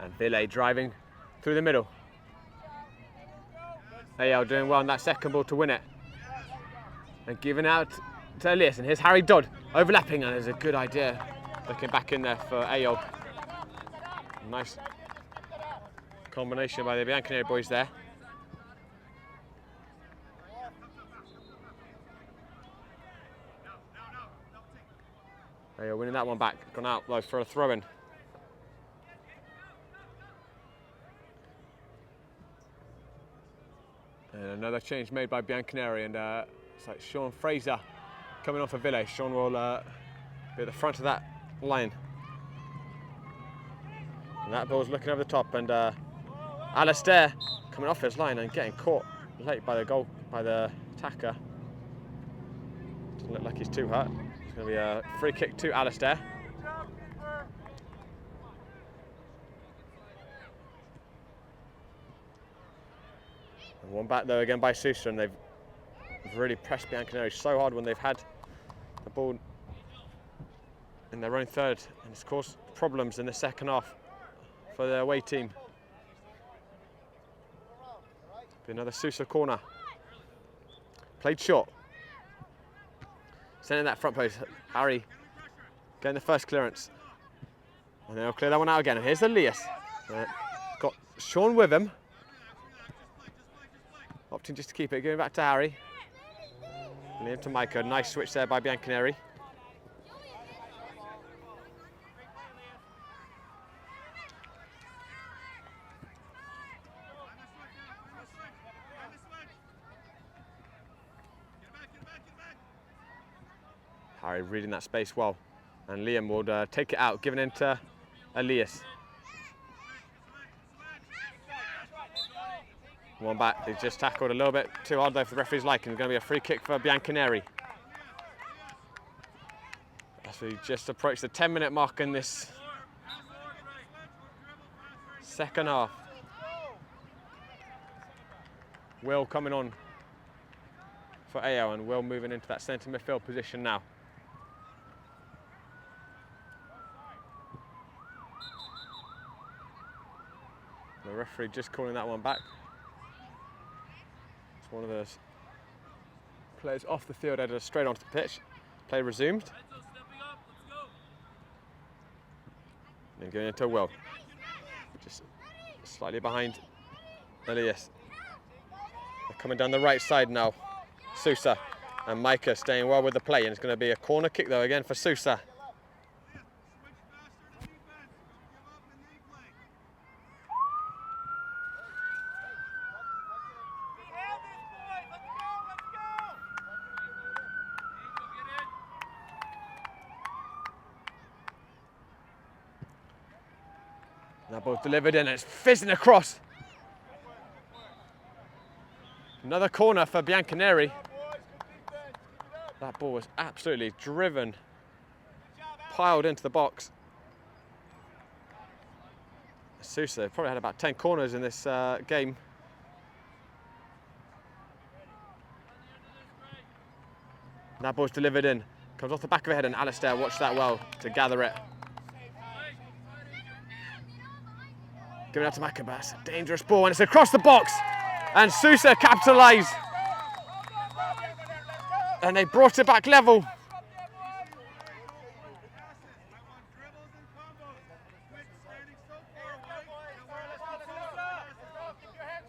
[SPEAKER 1] And Ville driving through the middle. Ayal doing well on that second ball to win it. And giving out to Elias, and here's Harry Dodd overlapping, and there's a good idea looking back in there for Ayal. Nice combination by the Bianconeri boys there. Ayal winning that one back, gone out though for a throw-in. And another change made by Bianconeri, and it's like Sean Fraser coming off for Ville. Sean will be at the front of that line. And that ball's looking over the top, and Alistair coming off his line and getting caught late by the attacker. Doesn't look like he's too hurt. It's going to be a free kick to Alistair. And one back though again by SUSA, and they've really pressed Bianconeri so hard when they've had the ball in their own third, and it's caused problems in the second half for the away team. Be another SUSA corner. Played short. Sending that front post. Harry getting the first clearance. And they'll clear that one out again. And here's Elias. Got Sean with him. Opting just to keep it. Going back to Harry. Liam to MICAH. Nice switch there by Bianconeri. Harry reading that space well, and Liam will take it out, giving it to Elias. One back, he's just tackled a little bit too hard though for the referee's liking. It's going to be a free kick for Bianconeri. As we just approach the 10-minute mark in this second half. Will coming on for AO, and Will moving into that centre midfield position now. The referee just calling that one back. It's one of those players off the field, headed straight onto the pitch. Play resumed. Then going into Will. Just slightly behind Elias. They're coming down the right side now. SUSA and MICAH staying well with the play, and it's going to be a corner kick though again for SUSA. That ball's delivered in, and it's fizzing across. Another corner for Bianconeri. That ball was absolutely driven, piled into the box. SUSA probably had about 10 corners in this game. That ball's delivered in. Comes off the back of the head, and Alistair watched that well to gather it. Giving out to MICAH, but it's a dangerous ball, and it's across the box. And SUSA capitalise. And they brought it back level.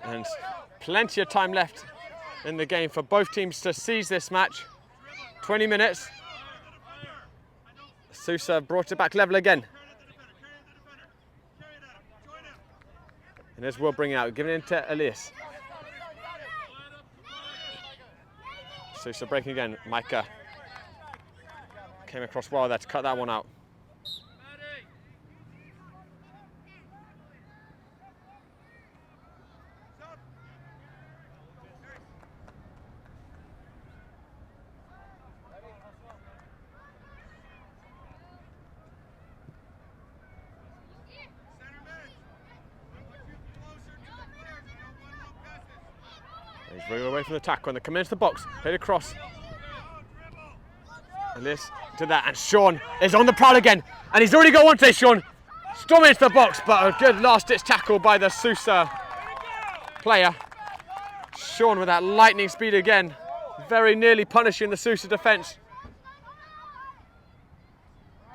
[SPEAKER 1] And plenty of time left in the game for both teams to seize this match. 20 minutes. SUSA brought it back level again. And this will bring it out, giving it into Elias. SUSA breaking again. MICAH came across well there to cut that one out. He's running away from the tackle, and they come into the box, played across. Elias did that, and Sean is on the prowl again, and he's already got one today, Sean. Storming into the box, but a good last-ditch tackle by the SUSA player. Sean with that lightning speed again, very nearly punishing the SUSA defence.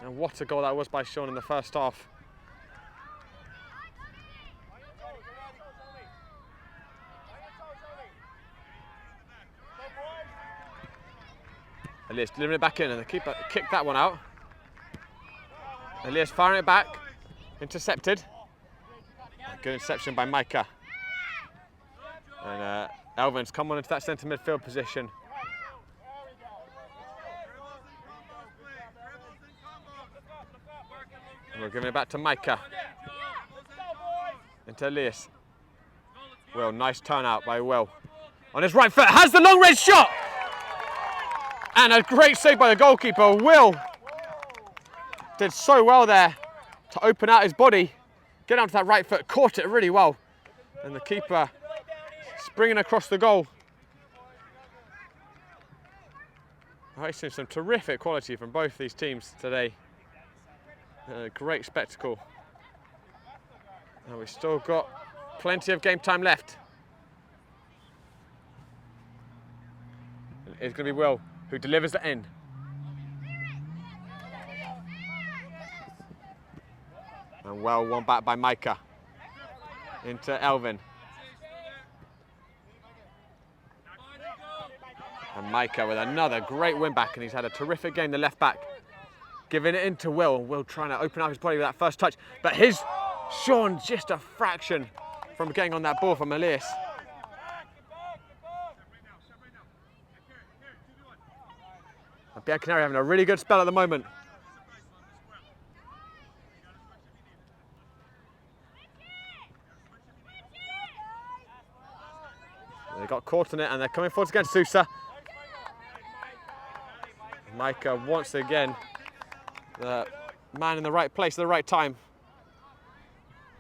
[SPEAKER 1] And what a goal that was by Sean in the first half. Elias delivering it back in, and the keeper kicked that one out. Elias firing it back, intercepted. A good interception by MICAH. And Elvin's come on into that centre midfield position. And we're giving it back to MICAH. Into Elias. Will, nice turn out by Will. On his right foot, has the long range shot! And a great save by the goalkeeper. Will did so well there to open out his body, get onto that right foot, caught it really well. And the keeper springing across the goal. I've seen some terrific quality from both these teams today. A great spectacle. And we've still got plenty of game time left. It's going to be Will who delivers the end. And well won back by MICAH into Elvin. And MICAH with another great win back, and he's had a terrific game, the left back. Giving it into Will. Will trying to open up his body with that first touch, but Sean just a fraction from getting on that ball from Elias. Bianconeri having a really good spell at the moment. They got caught in it, and they're coming forward against SUSA. MICAH once again, the man in the right place at the right time.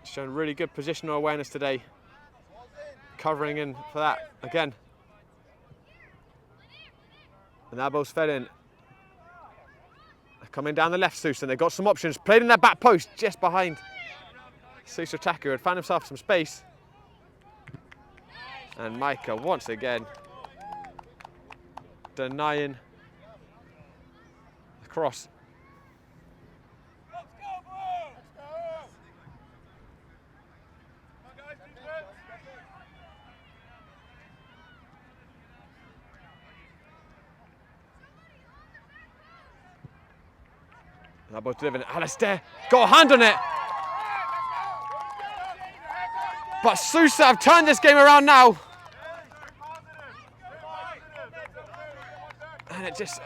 [SPEAKER 1] Shown really good positional awareness today. Covering in for that again. And that ball's fed in. Coming down the left, SUSA, and they've got some options. Played in their back post, just behind SUSA attacker, who had found himself some space. And MICAH once again denying the cross. That ball's delivered. Alistair got a hand on it. But SUSA have turned this game around now. And it just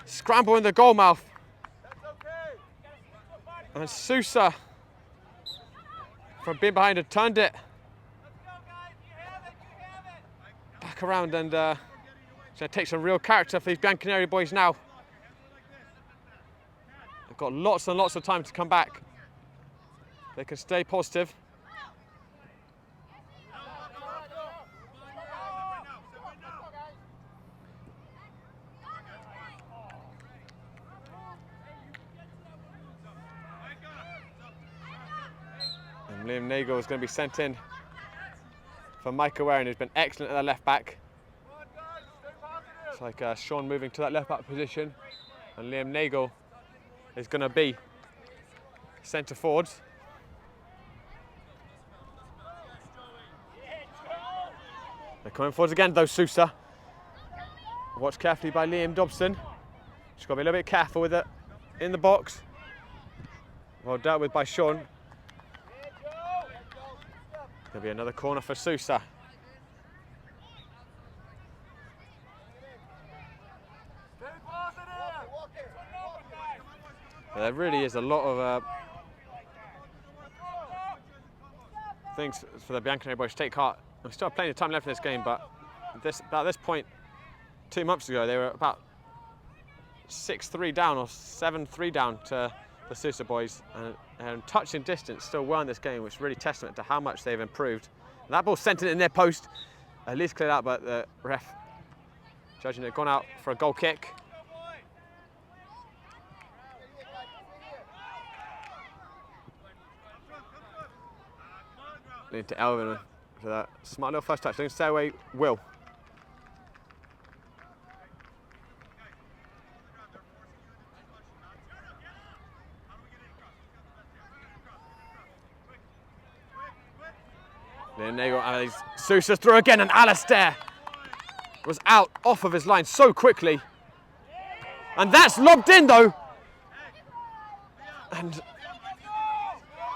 [SPEAKER 1] scrambled in the goal mouth. And SUSA, from being behind, had turned it. around and it's going to take some real character for these Bianconeri boys now. They've got lots and lots of time to come back. They can stay positive. And Liam Nagel is going to be sent in for MICAH Warren, who's been excellent at the left back. It's like Sean moving to that left back position, and Liam Nagel is going to be centre forwards. They're coming forwards again though, SUSA. Watched carefully by Liam Dobson. Just got to be a little bit careful with it in the box. Well dealt with by Sean. There'll be another corner for SUSA. There really is a lot of things for the Bianconeri boys to take heart. We still have plenty of time left in this game, but at this point, 2 months ago, they were about 6-3 down or 7-3 down to the SUSA boys, and touching distance still well in this game, which is really testament to how much they've improved. And that ball sent in their post, at least cleared out, but the ref judging it gone out for a goal kick. Into Elvin for that smart little first touch. They can stay away, Will. Then they got SUSA through again, and Alistair was out off of his line so quickly. And that's lobbed in though. And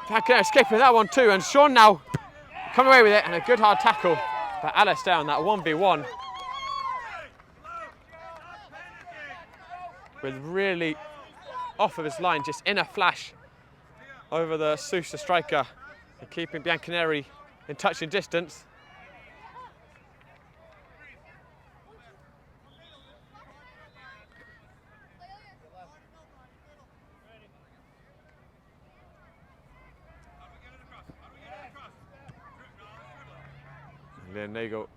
[SPEAKER 1] Bianconeri escaping that one too, and Sean now coming away with it, and a good hard tackle by Alistair on that 1v1. With really off of his line, just in a flash over the SUSA striker, and keeping Bianconeri in touching distance. Liam Nagel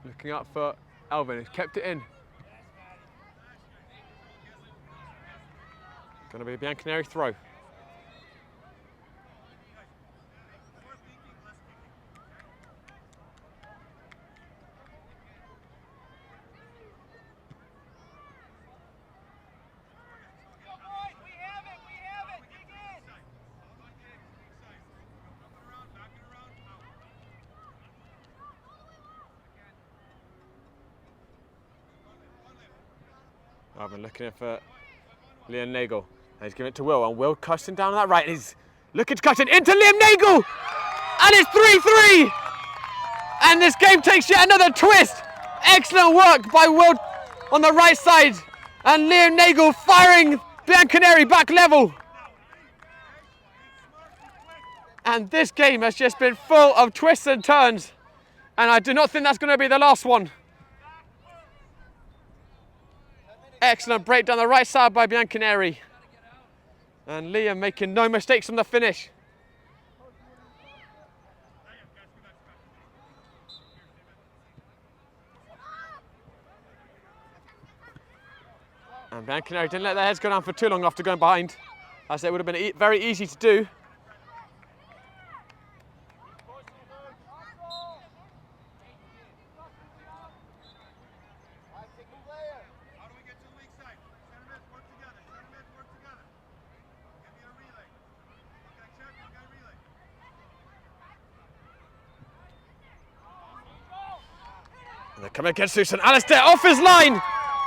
[SPEAKER 1] looking up for Elvin, who's kept it in. Going to be a Bianconeri throw. I've been looking for Liam Nagel. And he's giving it to Will, and Will cutting down on that right. He's looking to cut it into Liam Nagel! And it's 3-3! And this game takes yet another twist. Excellent work by Will on the right side. And Liam Nagel firing Bianconeri back level. And this game has just been full of twists and turns. And I do not think that's going to be the last one. Excellent break down the right side by Bianconeri. And Liam making no mistakes on the finish. And Bianconeri didn't let their heads go down for too long after going behind, as it would have been very easy to do. And they're coming against SUSA, and Alistair off his line,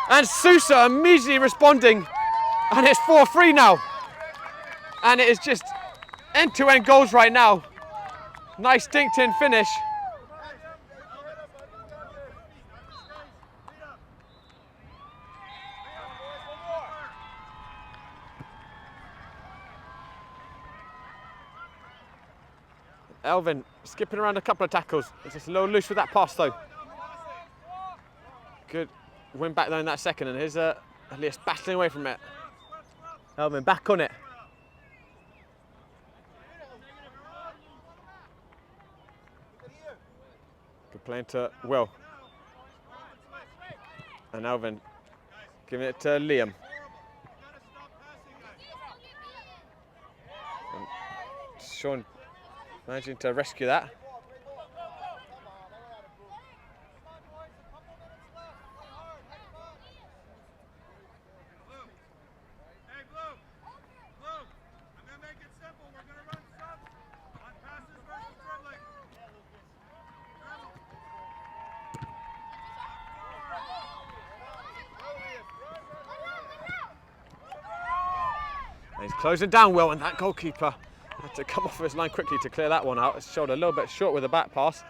[SPEAKER 1] and SUSA immediately responding, and it's 4-3 now. And it is just end-to-end goals right now. Nice dinked-in finish. Elvin skipping around a couple of tackles. It's just a little loose with that pass though. Good win back there in that second, and here's Elias battling away from it. Elvin back on it. Good play into Will. And Elvin giving it to Liam. And Sean managing to rescue that. He's closing down well, and that goalkeeper had to come off his line quickly to clear that one out. His shoulder a little bit short with the back pass.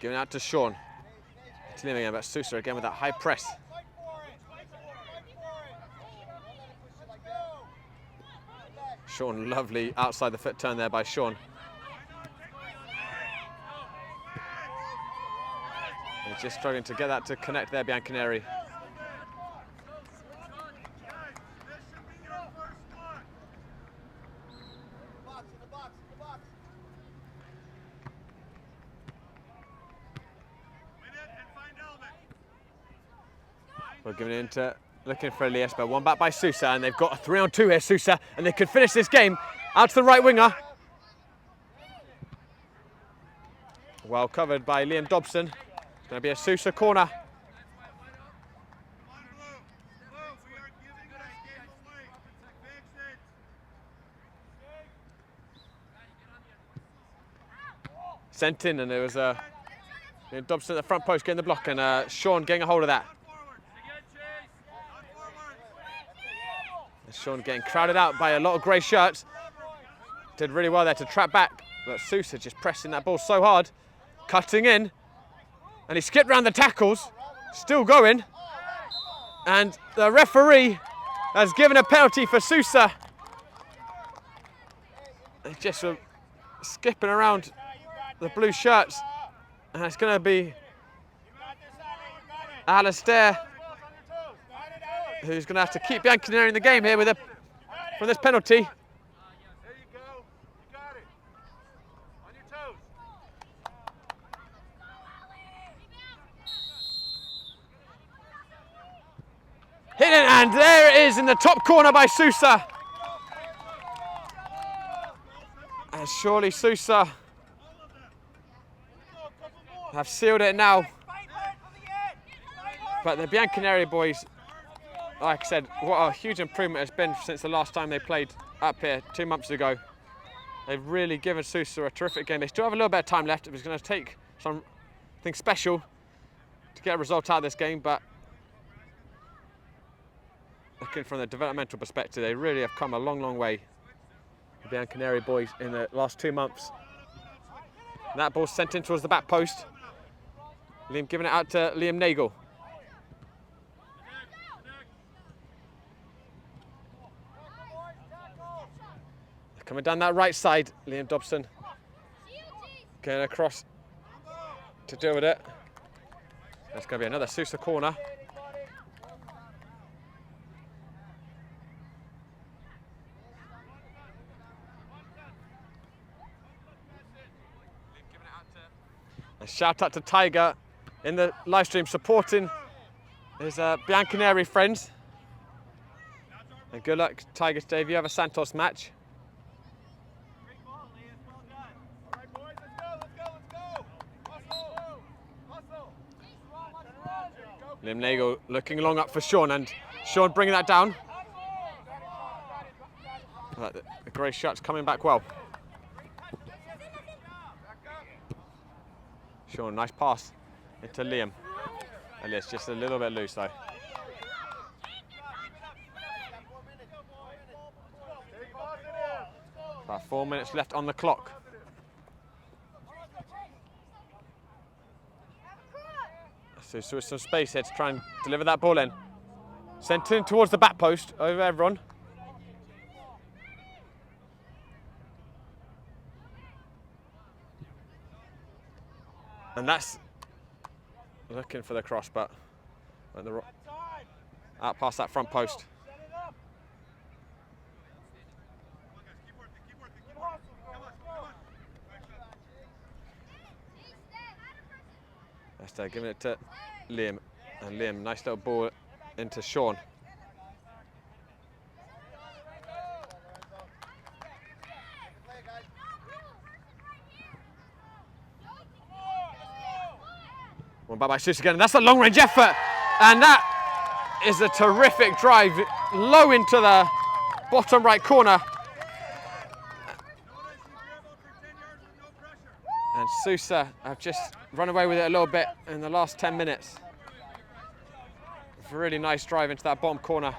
[SPEAKER 1] Giving out to Sean. It's Liam again, but SUSA again with that high press. Sean, lovely outside the foot turn there by Sean. He's just struggling to get that to connect there, Bianconeri. We're giving it into, looking for Elias, but one back by SUSA, and they've got a 3-on-2 here, SUSA, and they could finish this game out to the right winger. Well covered by Liam Dobson. It's going to be a SUSA corner. Sent in, and there was Liam Dobson at the front post getting the block, and Sean getting a hold of that. Sean getting crowded out by a lot of grey shirts. Did really well there to trap back, but SUSA just pressing that ball so hard, cutting in, and he skipped round the tackles, still going, and the referee has given a penalty for SUSA. They just were skipping around the blue shirts, and it's going to be Alistair who's going to have to keep Bianconeri in the game here with from this penalty.
[SPEAKER 2] There you go. You got it. On your toes.
[SPEAKER 1] Hit it, and there it is in the top corner by SUSA. And surely SUSA have sealed it now. But the Bianconeri boys, like I said, what a huge improvement it's been since the last time they played up here 2 months ago. They've really given SUSA a terrific game. They still have a little bit of time left. It was going to take something special to get a result out of this game, but looking from the developmental perspective, they really have come a long, long way. The Bianconeri boys in the last 2 months. And that ball sent in towards the back post. Liam giving it out to Liam Nagel. Coming down that right side, Liam Dobson getting across to deal with it. That's going to be another SUSA corner. A shout out to Tiger in the live stream supporting his Bianconeri friends. And good luck, Tiger, today if you have a Santos match. Liam Nagel looking long up for Sean, and Sean bringing that down. But the grey shirt's coming back well. Sean, nice pass into Liam. Elias just a little bit loose though. About 4 minutes left on the clock. So with some space here to try and deliver that ball in. Sent in towards the back post over everyone. And that's looking for the cross, but out past that front post. That's giving it to Liam, and Liam, nice little ball into Sean. One by SUSA again, and that's a long range effort, and that is a terrific drive, low into the bottom right corner. And SUSA have just run away with it a little bit in the last 10 minutes. Really nice drive into that bottom corner.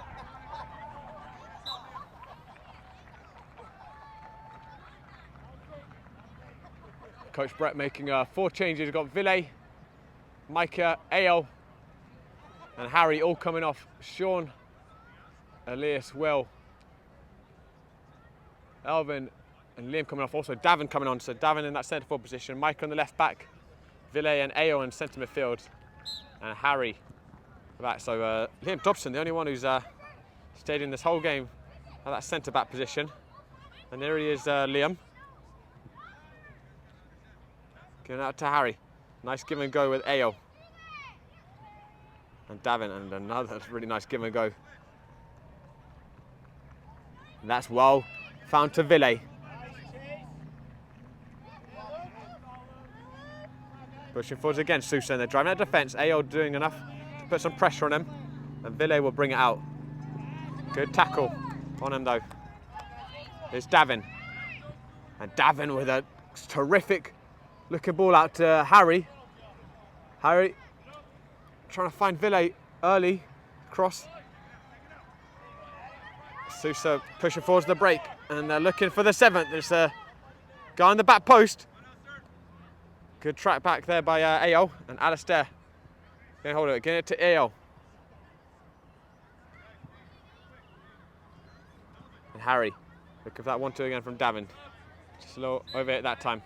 [SPEAKER 1] Coach Brett making 4 changes. We've got Ville, MICAH, AO, and Harry all coming off. Sean, Elias, Will, Elvin, and Liam coming off. Also Davin coming on. So Davin in that centre forward position. MICAH on the left back. Ville and AO in centre midfield. And Harry back. So Liam Dobson, the only one who's stayed in this whole game at that centre back position. And there he is, Liam. Giving out to Harry. Nice give and go with AO. And Davin, and another really nice give and go. And that's well found to Ville. Pushing forwards again, SUSA, and they're driving out defence. AO doing enough to put some pressure on him, and Ville will bring it out. Good tackle on him though. Here's Davin. And Davin with a terrific looking ball out to Harry. Harry trying to find Ville early, cross. SUSA pushing forwards the break, and they're looking for the 7th. There's a guy on the back post. Good track back there by AO, and Alistair going to hold it, getting it to AO. And Harry, looking for that 1-2 again from Davin. Just a little over it that time.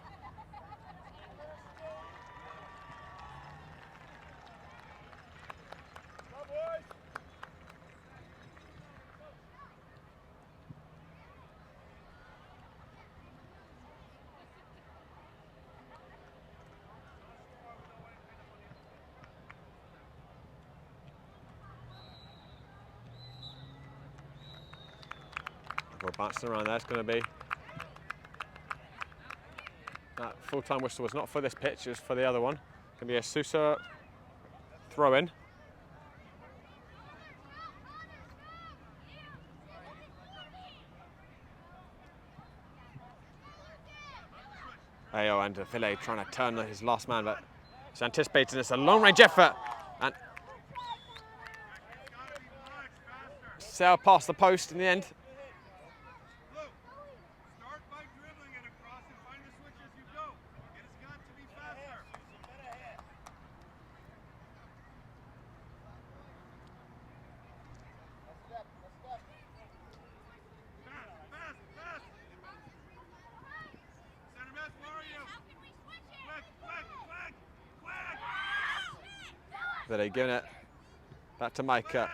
[SPEAKER 1] We're bouncing around there. It's going to be that full-time whistle was not for this pitch, it was for the other one. Going to be a SUSA throw-in. AO and Ville trying to turn his last man, but he's anticipating this. A long-range effort, and sail past the post in the end. They're giving it back to MICAH.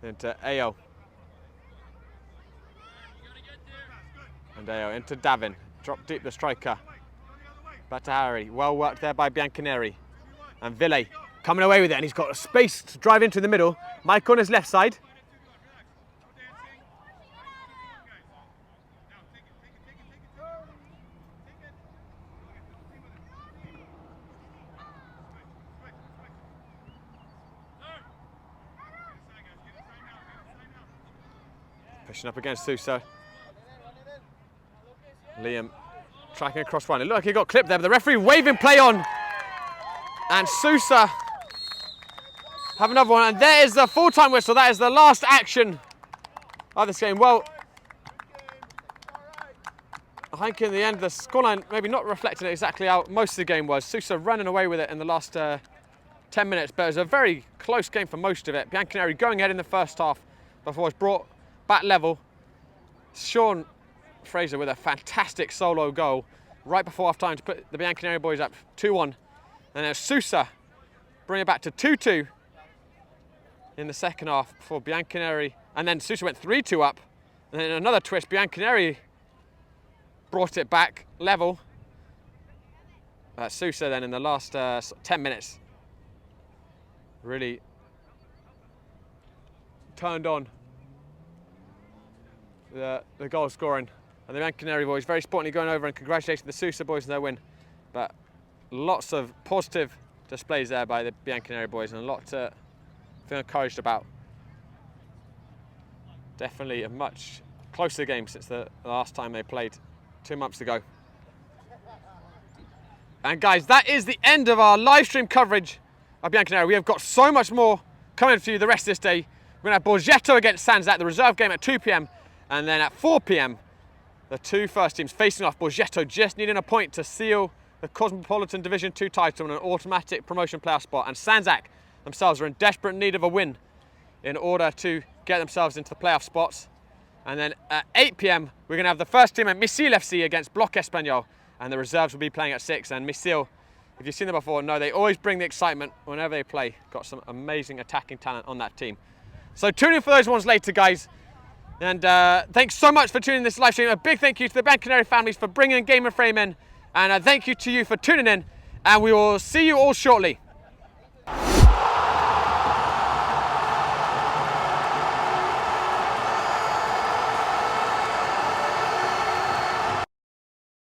[SPEAKER 1] Into AO. And AO into Davin. Drop deep the striker. Back to Harry. Well worked there by Bianconeri. And Ville coming away with it, and he's got a space to drive into the middle. MICAH on his left side. Pushing up against SUSA. Liam tracking across one. It looked like he got clipped there, but the referee waving play on. And SUSA have another one. And there is the full-time whistle. That is the last action of this game. Well, I think in the end, the scoreline maybe not reflecting exactly how most of the game was. SUSA running away with it in the last 10 minutes, but it was a very close game for most of it. Bianconeri going ahead in the first half before it's brought back level. Sean FRASER with a fantastic solo goal right before half-time to put the Bianconeri boys up 2-1. And then SUSA bring it back to 2-2 in the second half for Bianconeri. And then SUSA went 3-2 up. And then another twist, Bianconeri brought it back level. SUSA then in the last 10 minutes really turned on the goal scoring. And the Bianconeri boys very sportingly going over and congratulating the SUSA boys on their win. But lots of positive displays there by the Bianconeri boys and a lot to feel encouraged about. Definitely a much closer game since the last time they played 2 months ago. And guys, that is the end of our live stream coverage of Bianconeri. We have got so much more coming for you the rest of this day. We're going to have Borgetto against Sanzak, the reserve game at 2 p.m. And then at 4 p.m, the two first teams facing off. Borgetto just needing a point to seal the Cosmopolitan Division 2 title and an automatic promotion playoff spot. And Sanzak themselves are in desperate need of a win in order to get themselves into the playoff spots. And then at 8 p.m, we're going to have the first team at MICAH FC against Bloc Espanyol. And the reserves will be playing at 6. And MICAH, if you've seen them before, know they always bring the excitement whenever they play. Got some amazing attacking talent on that team. So tune in for those ones later, guys. And thanks so much for tuning in this live stream. A big thank you to the Bianconeri families for bringing Game and Frame in. And thank you to you for tuning in. And we will see you all shortly.